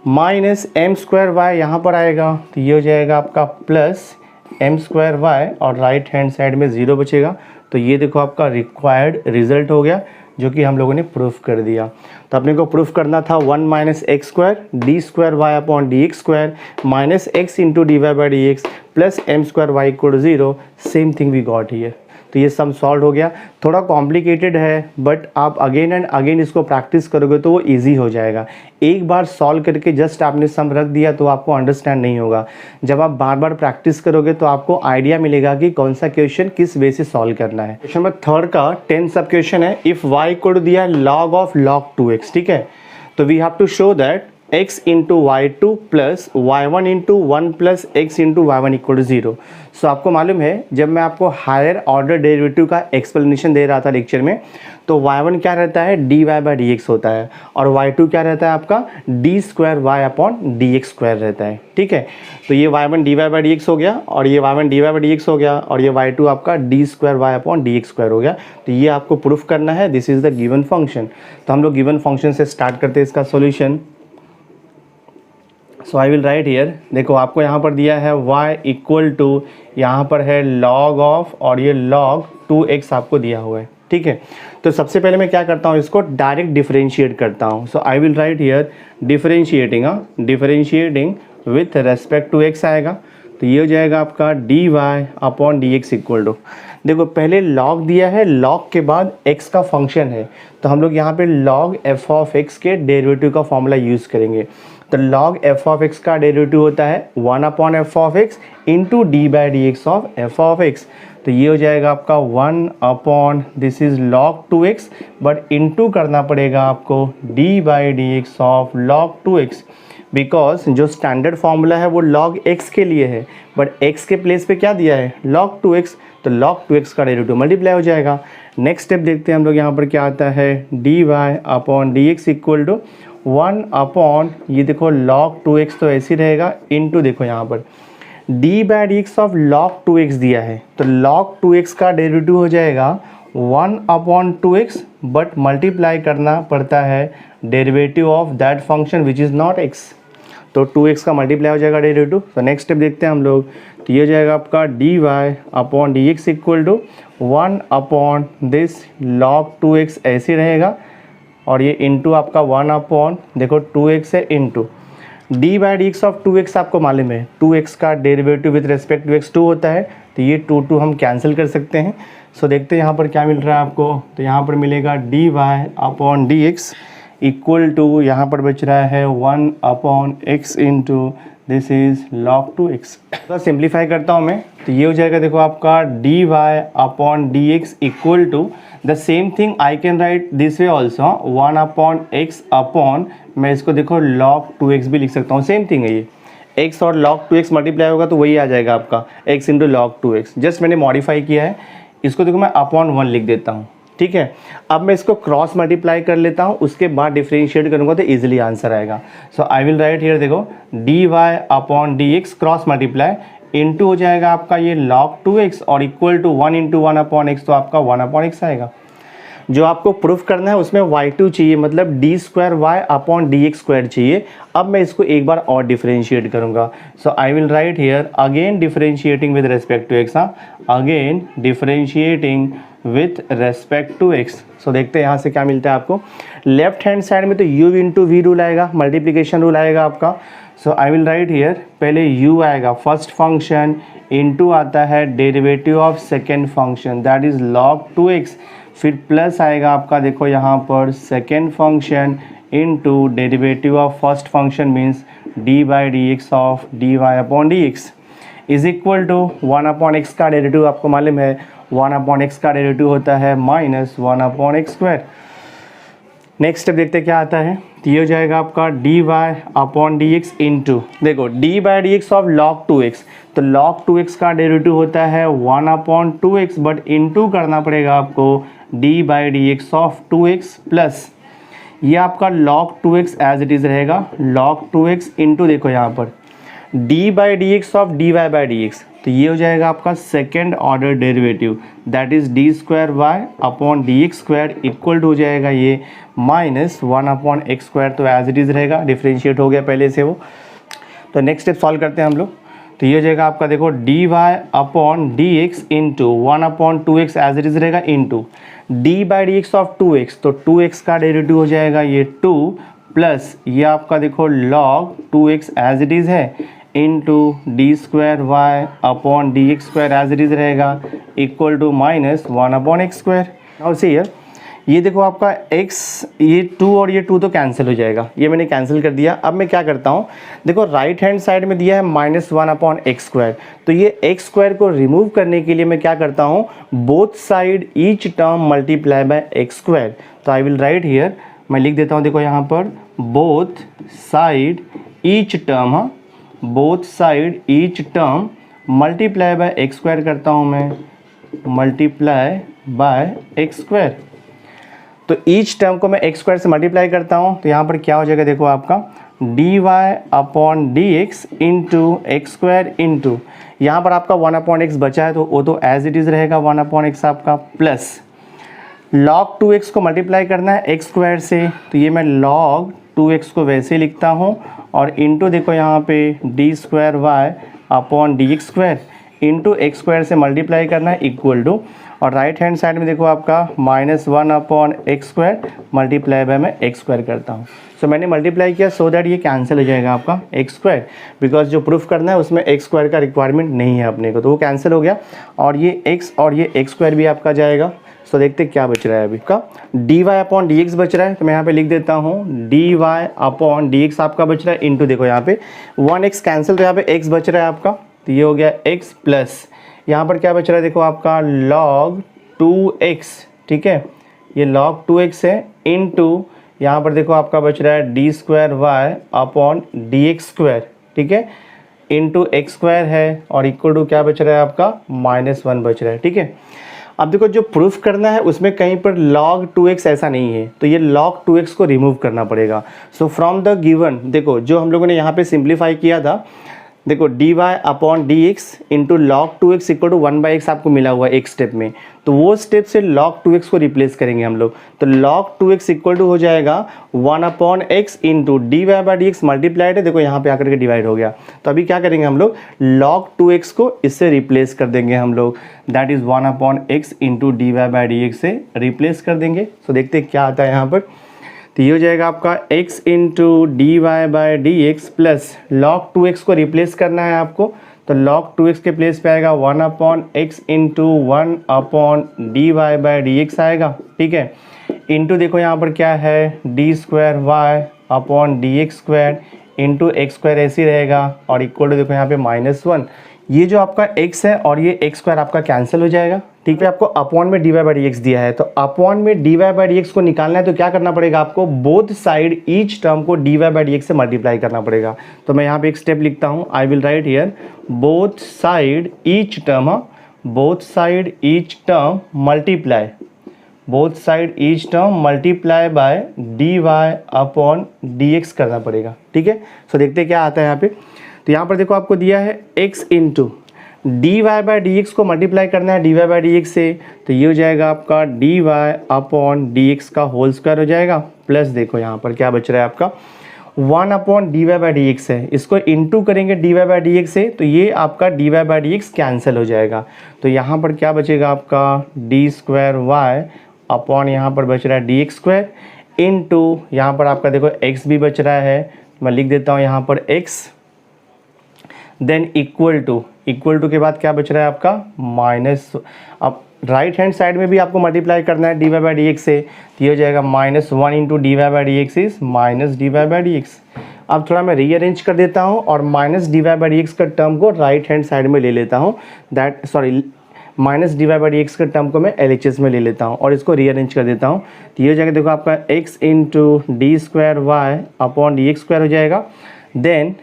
Minus m square y यहाँ पर आएगा, तो ये हो जाएगा आपका प्लस एम स्क्वायर वाई, और राइट हैंड साइड में 0 बचेगा। तो ये देखो आपका रिक्वायर्ड रिजल्ट हो गया, जो कि हम लोगों ने प्रूफ कर दिया। तो अपने को प्रूफ करना था 1 minus x square d square y upon d x square minus x into d y by d x plus m square y equal 0। Same thing we got here. तो ये सम सॉल्व हो गया। थोड़ा कॉम्प्लिकेटेड है, but आप again and again इसको practice करोगे तो वो इजी हो जाएगा। एक बार सॉल्व करके जस्ट आपने सम रख दिया तो आपको अंडरस्टैंड नहीं होगा। जब आप बार बार प्रैक्टिस करोगे तो आपको आइडिया मिलेगा कि कौन सा क्वेश्चन किस वे से सॉल्व करना है। क्वेश्चन नंबर 3 का 10 सब क्वेश्चन है। इफ़ वाई को दिया लॉग ऑफ लॉग 2x, ठीक है, तो we have to show that x into y two plus y one into 1 plus x into y one equal to 0। So आपको मालूम है, जब मैं आपको हायर ऑर्डर डेरिवेटिव का एक्सप्लेनेशन दे रहा था लेक्चर में, तो y1 क्या रहता है, d y by d x होता है, और y2 क्या रहता है आपका d square y upon d x square रहता है। ठीक है, तो ये y1 d y by d x हो गया, और ये y1 d y by d x हो गया, और ये y2 आपका d square y upon d x square हो गया। तो ये आपको प्रूफ करना है, this is the given function. तो हम लोग गिवन फंक्शन से स्टार्ट करते हैं इसका solution. So I will write here, देखो आपको यहाँ पर दिया है y इक्वल टू, यहाँ पर है log ऑफ, और ये log 2x आपको दिया हुआ है। ठीक है, तो सबसे पहले मैं क्या करता हूँ, इसको डायरेक्ट डिफरेंशिएट करता हूँ। So I will write here differentiating, differentiating with respect to x आएगा, तो ये हो जाएगा आपका d y upon d x equal to, देखो पहले log दिया है, log के बाद x का फंक्शन है, तो हम लोग यहाँ पे log f ऑफ x के डेरिवेटिव का फॉर्मूला यूज़ करेंगे। तो log f ऑफ x का डेरिवेटिव होता है 1 upon F of x into d by d x of F of x। तो ये हो जाएगा आपका 1 upon this is log 2x, but into करना पड़ेगा आपको d by d x of log 2x, because जो स्टैंडर्ड फार्मूला है वो log x के लिए है, बट x के प्लेस पे क्या दिया है, log 2x, तो log 2x का डेरिवेटिव मल्टीप्लाई हो जाएगा। नेक्स्ट स्टेप देखते हैं हम लोग, यहाँ पर क्या आता है, d y upon d x equal to 1 upon, ये देखो log 2x तो ऐसे ही रहेगा, इंटू देखो यहाँ पर d by d x of log 2x दिया है, तो log 2x का डेरिवेटिव हो जाएगा 1 अपॉन 2x, बट मल्टीप्लाई करना पड़ता है derivative of that function which is not x, तो 2x का मल्टीप्लाई हो जाएगा डेरिवेटिव। तो नेक्स्ट स्टेप देखते हैं हम लोग, तो ये हो जाएगा आपका d y upon d x equal to 1 upon this log 2x ऐसे रहेगा, और ये इंटू आपका 1 अपॉन देखो 2x है into d by d x of 2x आपको मालूम है 2x का derivative with respect to x 2 होता है, तो ये 2 हम कैंसिल कर सकते हैं। सो देखते हैं यहाँ पर क्या मिल रहा है आपको, तो यहाँ पर मिलेगा d y upon d x equal to यहाँ पर बच रहा है 1 upon x into this is log 2x। तो सिंप्लीफाई करता हूँ मैं, तो ये हो जाएगा देखो आपका d y upon d x equal to the same thing I can write this way also 1 upon x upon मैं इसको देखो log 2x भी लिख सकता हूँ, सेम थिंग है ये x और log 2x मल्टीप्लाई होगा तो वही आ जाएगा आपका x into log 2x। Just मैंने मॉडिफाई किया है, इसको देखो मैं अपॉन 1 लिख देता हूँ, ठीक है। अब मैं इसको क्रॉस मल्टीप्लाई कर लेता हूँ, उसके बाद डिफरेंशिएट करूँगा तो इजीली आंसर आएगा। So I will write here देखो d y upon d x cross multiply into हो जाएगा आपका ये log 2x और equal to 1 into 1 upon x, तो आपका 1 अपॉन एक्स आएगा। जो आपको प्रूफ करना है उसमें y2 चाहिए, मतलब d square y upon d x square चाहिए। अब मैं इसको एक बार और डिफरेंशिएट करूँगा। So I will write here again differentiating with respect to x, again differentiating with respect to x. So देखते हैं यहाँ से क्या मिलता है आपको। लेफ्ट हैंड साइड में तो u इंटू वी रूल आएगा, मल्टीप्लीकेशन रूल आएगा आपका। So I will write here पहले u आएगा फर्स्ट फंक्शन इंटू आता है derivative of second function that is log 2x, फिर प्लस आएगा आपका देखो यहाँ पर second function into derivative of first function means d by d x of d y upon d x is equal to 1 upon x का derivative आपको मालूम है 1 अपॉन एक्स का डेरिवेटिव होता है minus 1 upon x square. Next step देखते हैं क्या आता है, तो ये हो जाएगा आपका d y upon d x into देखो d by d x of log 2x, तो log 2x का डेरिवेटिव होता है 1 अपॉन 2x, बट इंटू करना पड़ेगा आपको d by d x of 2x plus ये आपका log 2x as it is रहेगा log 2x इंटू देखो यहाँ पर d by d x of d y by d x, तो ये हो जाएगा आपका second order derivative that is d square y upon d x square equal to हो जाएगा ये माइनस 1 अपॉन एक्स स्क्वायर, तो एज इट इज़ रहेगा, डिफरेंशिएट हो गया पहले से वो। तो नेक्स्ट स्टेप सॉल्व करते हैं हम लोग, तो ये हो जाएगा आपका देखो d y upon d x into 1 upon 2x as it is रहेगा into d by d x of 2x, तो 2x का डेरिवेटिव हो जाएगा ये 2 प्लस ये आपका देखो log 2x as it is है into d square y upon d x square as it is रहेगा equal to minus 1 upon x square. और से ये देखो आपका x ये 2 और ये 2 तो कैंसिल हो जाएगा, ये मैंने कैंसिल कर दिया। अब मैं क्या करता हूँ देखो राइट हैंड साइड में दिया है माइनस 1 अपॉन एक्स स्क्वायर, तो ये एक्स स्क्वायर को रिमूव करने के लिए मैं क्या करता हूँ both side each term multiply by x square. तो आई विल राइट हियर मैं लिख देता हूँ देखो यहाँ पर बोथ साइड ईच टर्म, हाँ both side each term multiply by x square करता हूँ मैं, मल्टीप्लाई बाय एक्स स्क्वायर। तो ईच टर्म को मैं एक्स स्क्वायर से मल्टीप्लाई करता हूँ, तो यहाँ पर क्या हो जाएगा देखो आपका d y upon d x into x square into यहाँ पर आपका 1 अपॉन एक्स बचा है तो वो तो एज इट इज़ रहेगा 1 अपॉन एक्स आपका, प्लस log 2x को मल्टीप्लाई करना है एक्स स्क्वायर से, तो ये मैं log 2x को वैसे लिखता हूँ और इंटू देखो यहाँ पे d square y upon d x square into x square से मल्टीप्लाई करना है इक्वल टू, और राइट हैंड साइड में देखो आपका minus 1 upon x square multiply by मैं एक्स स्क्वायर करता हूँ। सो मैंने मल्टीप्लाई किया सो दैट ये कैंसिल हो जाएगा आपका एक्स स्क्वायर, बिकॉज जो प्रूफ करना है उसमें एक्स स्क्वायर का रिक्वायरमेंट नहीं है अपने को, तो वो कैंसिल हो गया और ये एक्स और ये एक्स स्क्वायर भी आपका जाएगा। सो देखते क्या बच रहा है अभी का d y upon d x बच रहा है, तो मैं यहाँ पे लिख देता हूँ d y upon d x आपका बच रहा है इंटू देखो यहाँ पे 1x कैंसिल, तो यहाँ पे x बच रहा है आपका, तो ये हो गया x प्लस यहाँ पर क्या बच रहा है देखो आपका log 2x, ठीक है ये log 2x है इंटू यहाँ पर देखो आपका बच रहा है d square y upon d x square, ठीक है इंटू एक्स स्क्वायर है और इक्वल टू क्या बच रहा है आपका -1 बच रहा है, ठीक है। अब देखो जो प्रूफ करना है उसमें कहीं पर log 2x ऐसा नहीं है, तो ये log 2x को रिमूव करना पड़ेगा। सो फ्रॉम द गिवन देखो जो हम लोगों ने यहाँ पे सिंप्लीफाई किया था देखो d y upon d x into log 2x equal to 1/x आपको मिला हुआ है एक स्टेप में, तो वो स्टेप से log 2x को रिप्लेस करेंगे हम लोग, तो log 2x इक्वल टू हो जाएगा 1 upon x into d y by d x multiplied है देखो यहाँ पे आकर के डिवाइड हो गया। तो अभी क्या करेंगे हम लोग log 2x को इससे रिप्लेस कर देंगे हम लोग, that is 1 upon x into d y by d x से रिप्लेस कर देंगे। सो देखते क्या आता है यहाँ पर। तो ये हो जाएगा आपका x into d y by d x plus log 2x को रिप्लेस करना है आपको, तो log 2x के प्लेस पे आएगा 1/x इंटू 1/dy/dx आएगा, ठीक है। इंटू देखो यहाँ पर क्या है d2y/dx² इंटू x² ऐसे ही रहेगा और इक्वल टू देखो यहाँ पे -1। ये जो आपका x है और ये x² आपका कैंसिल हो जाएगा, ठीक है। आपको अपॉन में dy/dx दिया है, तो अपॉन में dy/dx को निकालना है तो क्या करना पड़ेगा आपको, बोथ साइड ईच टर्म को dy/dx से मल्टीप्लाई करना पड़ेगा। तो मैं यहाँ पे एक स्टेप लिखता हूँ, आई will write here both side each term, both side each term multiply, both side each term multiply by dy/dx करना पड़ेगा, ठीक है। सो देखते हैं क्या आता है यहाँ पे। तो यहाँ पर देखो आपको दिया है x इंटू dy/dx को मल्टीप्लाई करना है dy/dx से, तो ये हो जाएगा आपका dy/dx का होल स्क्वायर हो जाएगा, प्लस देखो यहाँ पर क्या बच रहा है आपका 1/dy/dx है, इसको इंटू करेंगे dy/dx से तो ये आपका dy/dx कैंसिल हो जाएगा। तो यहाँ पर क्या बचेगा आपका d² अपॉन यहाँ पर बच रहा है dx² इंटू यहाँ पर आपका देखो x भी बच रहा है, मैं लिख देता हूँ यहाँ पर x, देन इक्वल टू के बाद क्या बच रहा है आपका माइनस, अब राइट हैंड साइड में भी आपको मल्टीप्लाई करना है dy/dx से, तो ये हो जाएगा -1 इंटू dy/dx इज -dy/dx। अब थोड़ा मैं रीअरेंज कर देता हूँ और -dy/dx का टर्म को राइट हैंड साइड में ले लेता हूँ, -dy/dx का टर्म को मैं LHS में ले लेता हूँ और इसको रीअरेंज कर देता हूँ। तो ये हो जाएगा देखो आपका x into d² upon dx² हो जाएगा, देन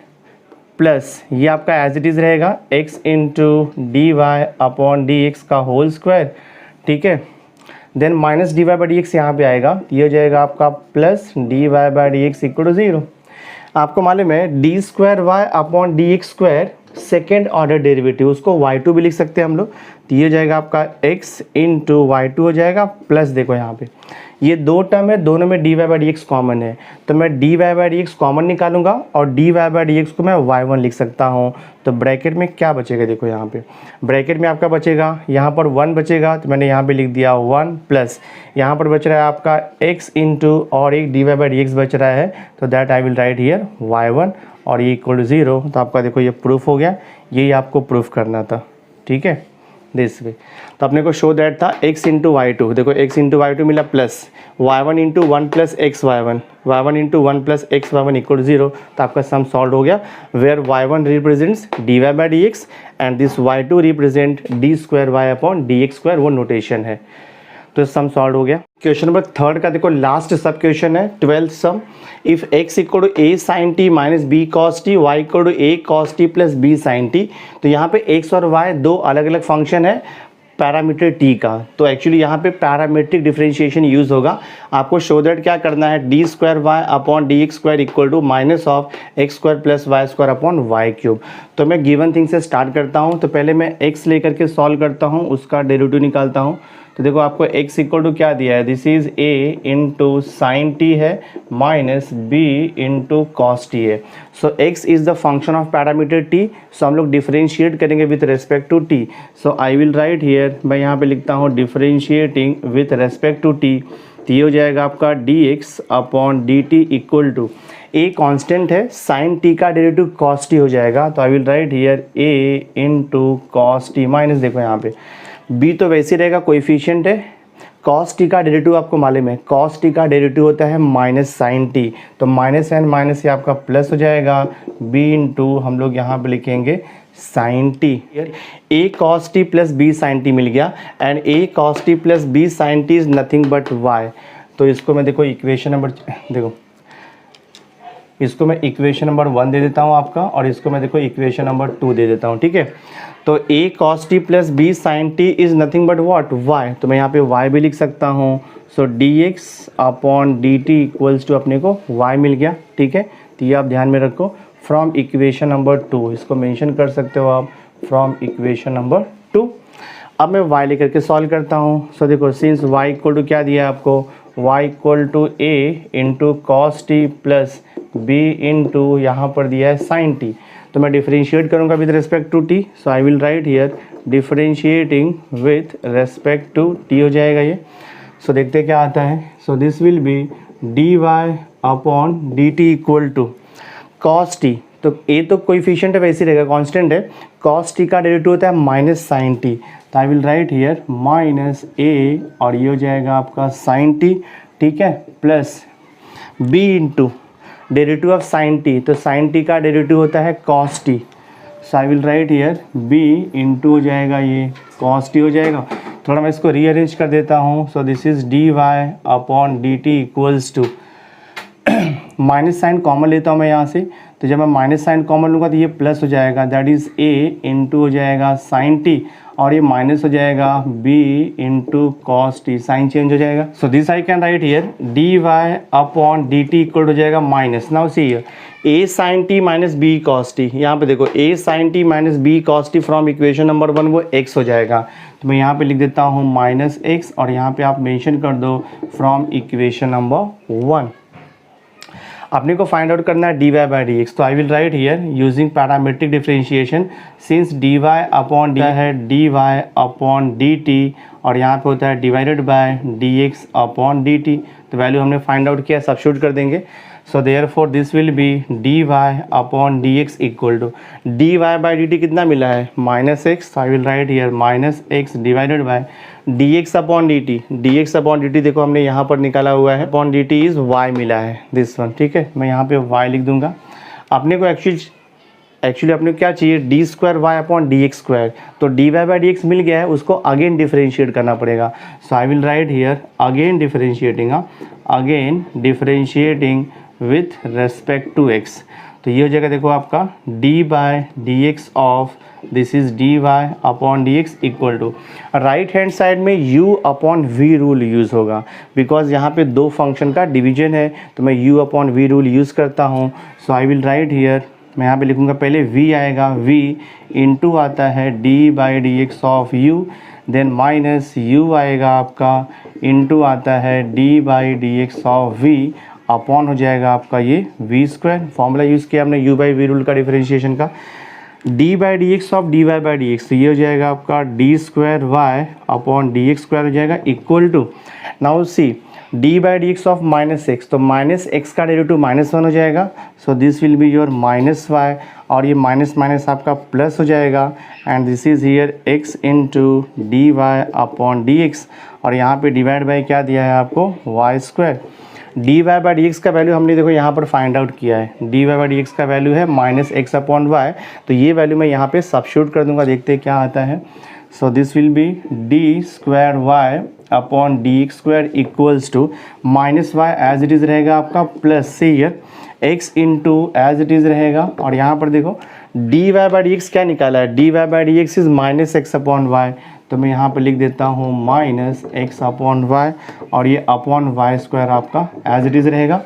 प्लस ये आपका एज इट इज़ रहेगा x into dy upon dx का होल स्क्वायर, ठीक है। देन -dy/dx यहाँ पे आएगा, ये हो जाएगा आपका प्लस dy/dx इक्वल टू 0। आपको मालूम है d² upon dx² second order derivative, उसको y2 भी लिख सकते हैं हम लोग, तो ये हो जाएगा आपका x इंटू y2 हो जाएगा, प्लस देखो यहाँ पे ये दो टर्म है, दोनों में dy/dx कॉमन है, तो मैं dy/dx कॉमन निकालूंगा और dy/dx को मैं y1 लिख सकता हूँ। तो ब्रैकेट में क्या बचेगा देखो यहाँ पे, ब्रैकेट में आपका बचेगा यहाँ पर 1 बचेगा, तो मैंने यहाँ पे लिख दिया 1 प्लस यहाँ पर बच रहा है आपका x इंटू और एक dy/dx बच रहा है, तो that I will write here y1 और ये इक्वल टू 0। तो आपका देखो ये प्रूफ हो गया, यही आपको प्रूफ करना था, ठीक है, दिस वे। तो अपने को शो दैट था x इंटू y2, देखो x इंटू y2 मिला plus y1 into 1 plus x y1 into 1 plus x y1 equal 0। तो आपका सम सॉल्व हो गया, where y1 represents dy/dx and this y2 represent d² upon dx², वो notation है। तो sum solve हो गया। क्वेश्चन नंबर 3 का देखो लास्ट सब क्वेश्चन है 12th sum, if x equal to a sin t minus b cos t, y equal to a cos t plus b sin t। तो यहाँ पे x और y दो अलग अलग फंक्शन है पैरामीटर t का, तो एक्चुअली यहाँ पे पैरामीट्रिक डिफरेंशिएशन यूज़ होगा। आपको शो दैट क्या करना है d² upon dx² equal to minus of x² plus y² upon y3। तो मैं गिवन थिंग से स्टार्ट करता हूँ, तो पहले मैं x लेकर के सॉल्व करता हूँ, उसका डेरिवेटिव निकालता हूँ। तो देखो आपको x इक्वल टू क्या दिया है, this is a into sine t है minus b into cos t है। So x is the function of parameter t, so हम लोग डिफरेंशिएट करेंगे with respect to t। So I will write here, मैं यहाँ पे लिखता हूँ differentiating with respect to t, तो ये हो जाएगा आपका dx upon dt equal to a constant है, साइन t का डेरिवेटिव कॉस t हो जाएगा, तो I will write here a into cos T minus देखो यहाँ पे b तो वैसे रहेगा, कोएफिशिएंट है, cos t का डेरिवेटिव आपको मालूम है, cos t का डेरिवेटिव होता है माइनस साइन t, तो माइनस एंड माइनस ये आपका प्लस हो जाएगा, b इंटू हम लोग यहाँ पे लिखेंगे sine t, a cos t plus b sine t मिल गया, and a cos t plus b sine t is nothing but y। तो इसको मैं देखो इक्वेशन नंबर, देखो इसको मैं इक्वेशन नंबर 1 दे देता हूँ आपका, और इसको मैं देखो इक्वेशन नंबर 2 दे देता हूँ, ठीक है। तो a cos t plus b sine t is nothing but what y, तो मैं यहाँ पे y भी लिख सकता हूँ। So dx upon dt equals to अपने को y मिल गया, ठीक है। तो ये आप ध्यान में रखो, फ्रॉम इक्वेशन नंबर 2, इसको मेंशन कर सकते हो आप, फ्रॉम इक्वेशन नंबर 2। अब मैं y लेकर के सॉल्व करता हूँ। सो देखो सिंस y इक्वल टू क्या दिया है आपको, y equal to a into cos t plus b into यहाँ पर दिया है साइन t, तो मैं डिफरेंशिएट करूँगा with respect to t। So I will write here differentiating with respect to t हो जाएगा ये। सो देखते क्या आता है। So this will be d y upon d t equal to cos t, तो ए तो कोएफिशिएंट है वैसे रहेगा, कांस्टेंट है, कॉस टी का डेरिवेटिव होता है माइनस साइन टी, तो I will write here minus a और ये हो जाएगा आपका साइन टी, ठीक है, plus b into derivative of sine t, तो साइन टी का डेरिवेटिव होता है cos t, so I will write here b into हो जाएगा ये कॉस टी हो जाएगा। थोड़ा मैं इसको रीअरेंज कर देता हूँ, so this is d y upon d t equals to, minus sign common लेता हूँ मैं यहाँ से, तो जब मैं माइनस साइन कॉमन लूँगा तो ये प्लस हो जाएगा, दैट इज़ ए इंटू हो जाएगा साइन टी, और ये माइनस हो जाएगा b into cos t, sign change हो जाएगा। So this I can write here d y upon d t equal हो जाएगा minus, now see a sine t minus b cos t, यहाँ पे देखो a sine t minus b cos t from equation number 1 वो x हो जाएगा, तो मैं यहाँ पे लिख देता हूँ माइनस x और यहाँ पे आप मेंशन कर दो फ्रॉम इक्वेशन नंबर 1। अपने को फाइंड आउट करना है d y by d x, तो I will write here using parametric differentiation, since d y upon d है d y upon d t और यहाँ पे होता है divided by d x upon d t, तो वैल्यू हमने फाइंड आउट किया, सब्स्टिट्यूट कर देंगे। So therefore this will be d y upon d x equal to d y by d t कितना मिला है minus x, I will write here minus x divided by d x upon d T, D x upon d T देखो हमने यहाँ पर निकाला हुआ है, upon d T is why मिला है दिस वन, ठीक है, मैं यहाँ पे वाई लिख दूंगा। अपने को एक्चुअली अपने को क्या चाहिए d square y upon d x square, तो d y by d x मिल गया है, उसको अगेन डिफरेंशिएट करना पड़ेगा, so I will write here again differentiating, again differentiating with respect to x, तो ये हो जाएगा देखो आपका d by d x of this is d y upon d x equal to, right hand side में u upon v rule use होगा, because यहाँ पे दो फंक्शन का डिवीजन है, तो मैं u upon v rule use करता हूँ। So I will write here, मैं यहाँ पे लिखूँगा पहले v आएगा, v इंटू आता है d by d x of u, then minus u आएगा आपका इंटू आता है d by d x of v upon हो जाएगा आपका ये v स्क्वायर, फॉर्मूला यूज़ किया हमने u बाई वी रूल का डिफरेंशिएशन का, d by d x of d y by d x, तो ये हो जाएगा आपका d square y upon d x square हो जाएगा equal to, now see d by d x of minus x, तो माइनस एक्स का डेरिवेटिव माइनस 1 हो जाएगा, so this will be your minus y, और ये माइनस माइनस आपका plus हो जाएगा, and this is here x into d y upon d x, और यहाँ पे डिवाइड बाई क्या दिया है आपको y square. D y by d x का वैल्यू हमने देखो यहाँ पर फाइंड आउट किया है, d y by d x का वैल्यू है माइनस एक्स अपॉन वाई, तो ये वैल्यू मैं यहाँ पे सब्स्टिट्यूट कर दूंगा, देखते हैं क्या आता है। So this will be d square y upon d x square equals to minus y as it is रहेगा आपका, प्लस से here x into as it is रहेगा, और यहाँ पर देखो d y by d x क्या निकाला है, d y by d x is minus x upon y, तो मैं यहाँ पर लिख देता हूँ माइनस एक्स अपॉन वाई, और ये अपॉन वाई स्क्वायर आपका एज इट इज़ रहेगा।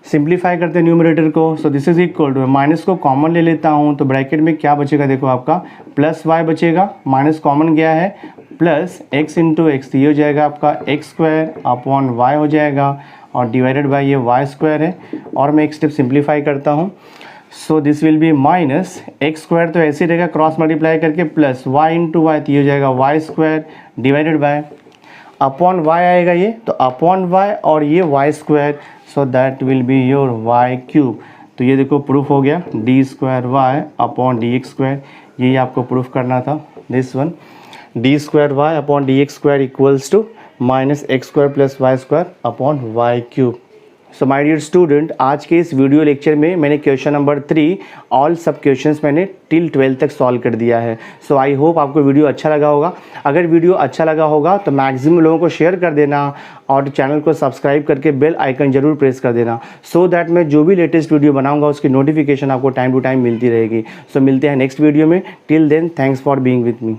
सिंप्लीफाई करते हैं न्यूमरेटर को, so this is equal to, minus को कॉमन ले लेता हूँ, तो ब्रैकेट में क्या बचेगा देखो आपका प्लस वाई बचेगा, माइनस कॉमन गया है, प्लस एक्स इंटू एक्स, ये हो जाएगा आपका एक्स स्क्वायर अपॉन वाई हो जाएगा, और डिवाइडेड बाई ये वाई स्क्वायर है, और मैं एक स्टेप सिंप्लीफाई करता हूँ, so this will be minus x square, तो ऐसे रहेगा क्रॉस मल्टीप्लाई करके, प्लस वाई इंटू वाई, तो ये हो जाएगा y square divided by upon y आएगा ये, तो अपॉन वाई और ये y square, so that will be your y cube. तो ये देखो प्रूफ हो गया, d square y upon d x square, यही आपको प्रूफ करना था, this one d square y upon d x square equals to minus x square plus y square upon y cube. So my dear student, आज के इस video lecture में मैंने question number 3 all sub questions मैंने till 12 तक solve कर दिया है। सो आई होप आपको वीडियो अच्छा लगा होगा। अगर वीडियो अच्छा लगा होगा तो मैक्सिमम लोगों को शेयर कर देना और चैनल को सब्सक्राइब करके बेल आइकन जरूर प्रेस कर देना, सो दैट मैं जो भी लेटेस्ट वीडियो बनाऊंगा उसकी नोटिफिकेशन आपको टाइम टू टाइम मिलती रहेगी। सो मिलते हैं नेक्स्ट वीडियो में, till then thanks for being with me.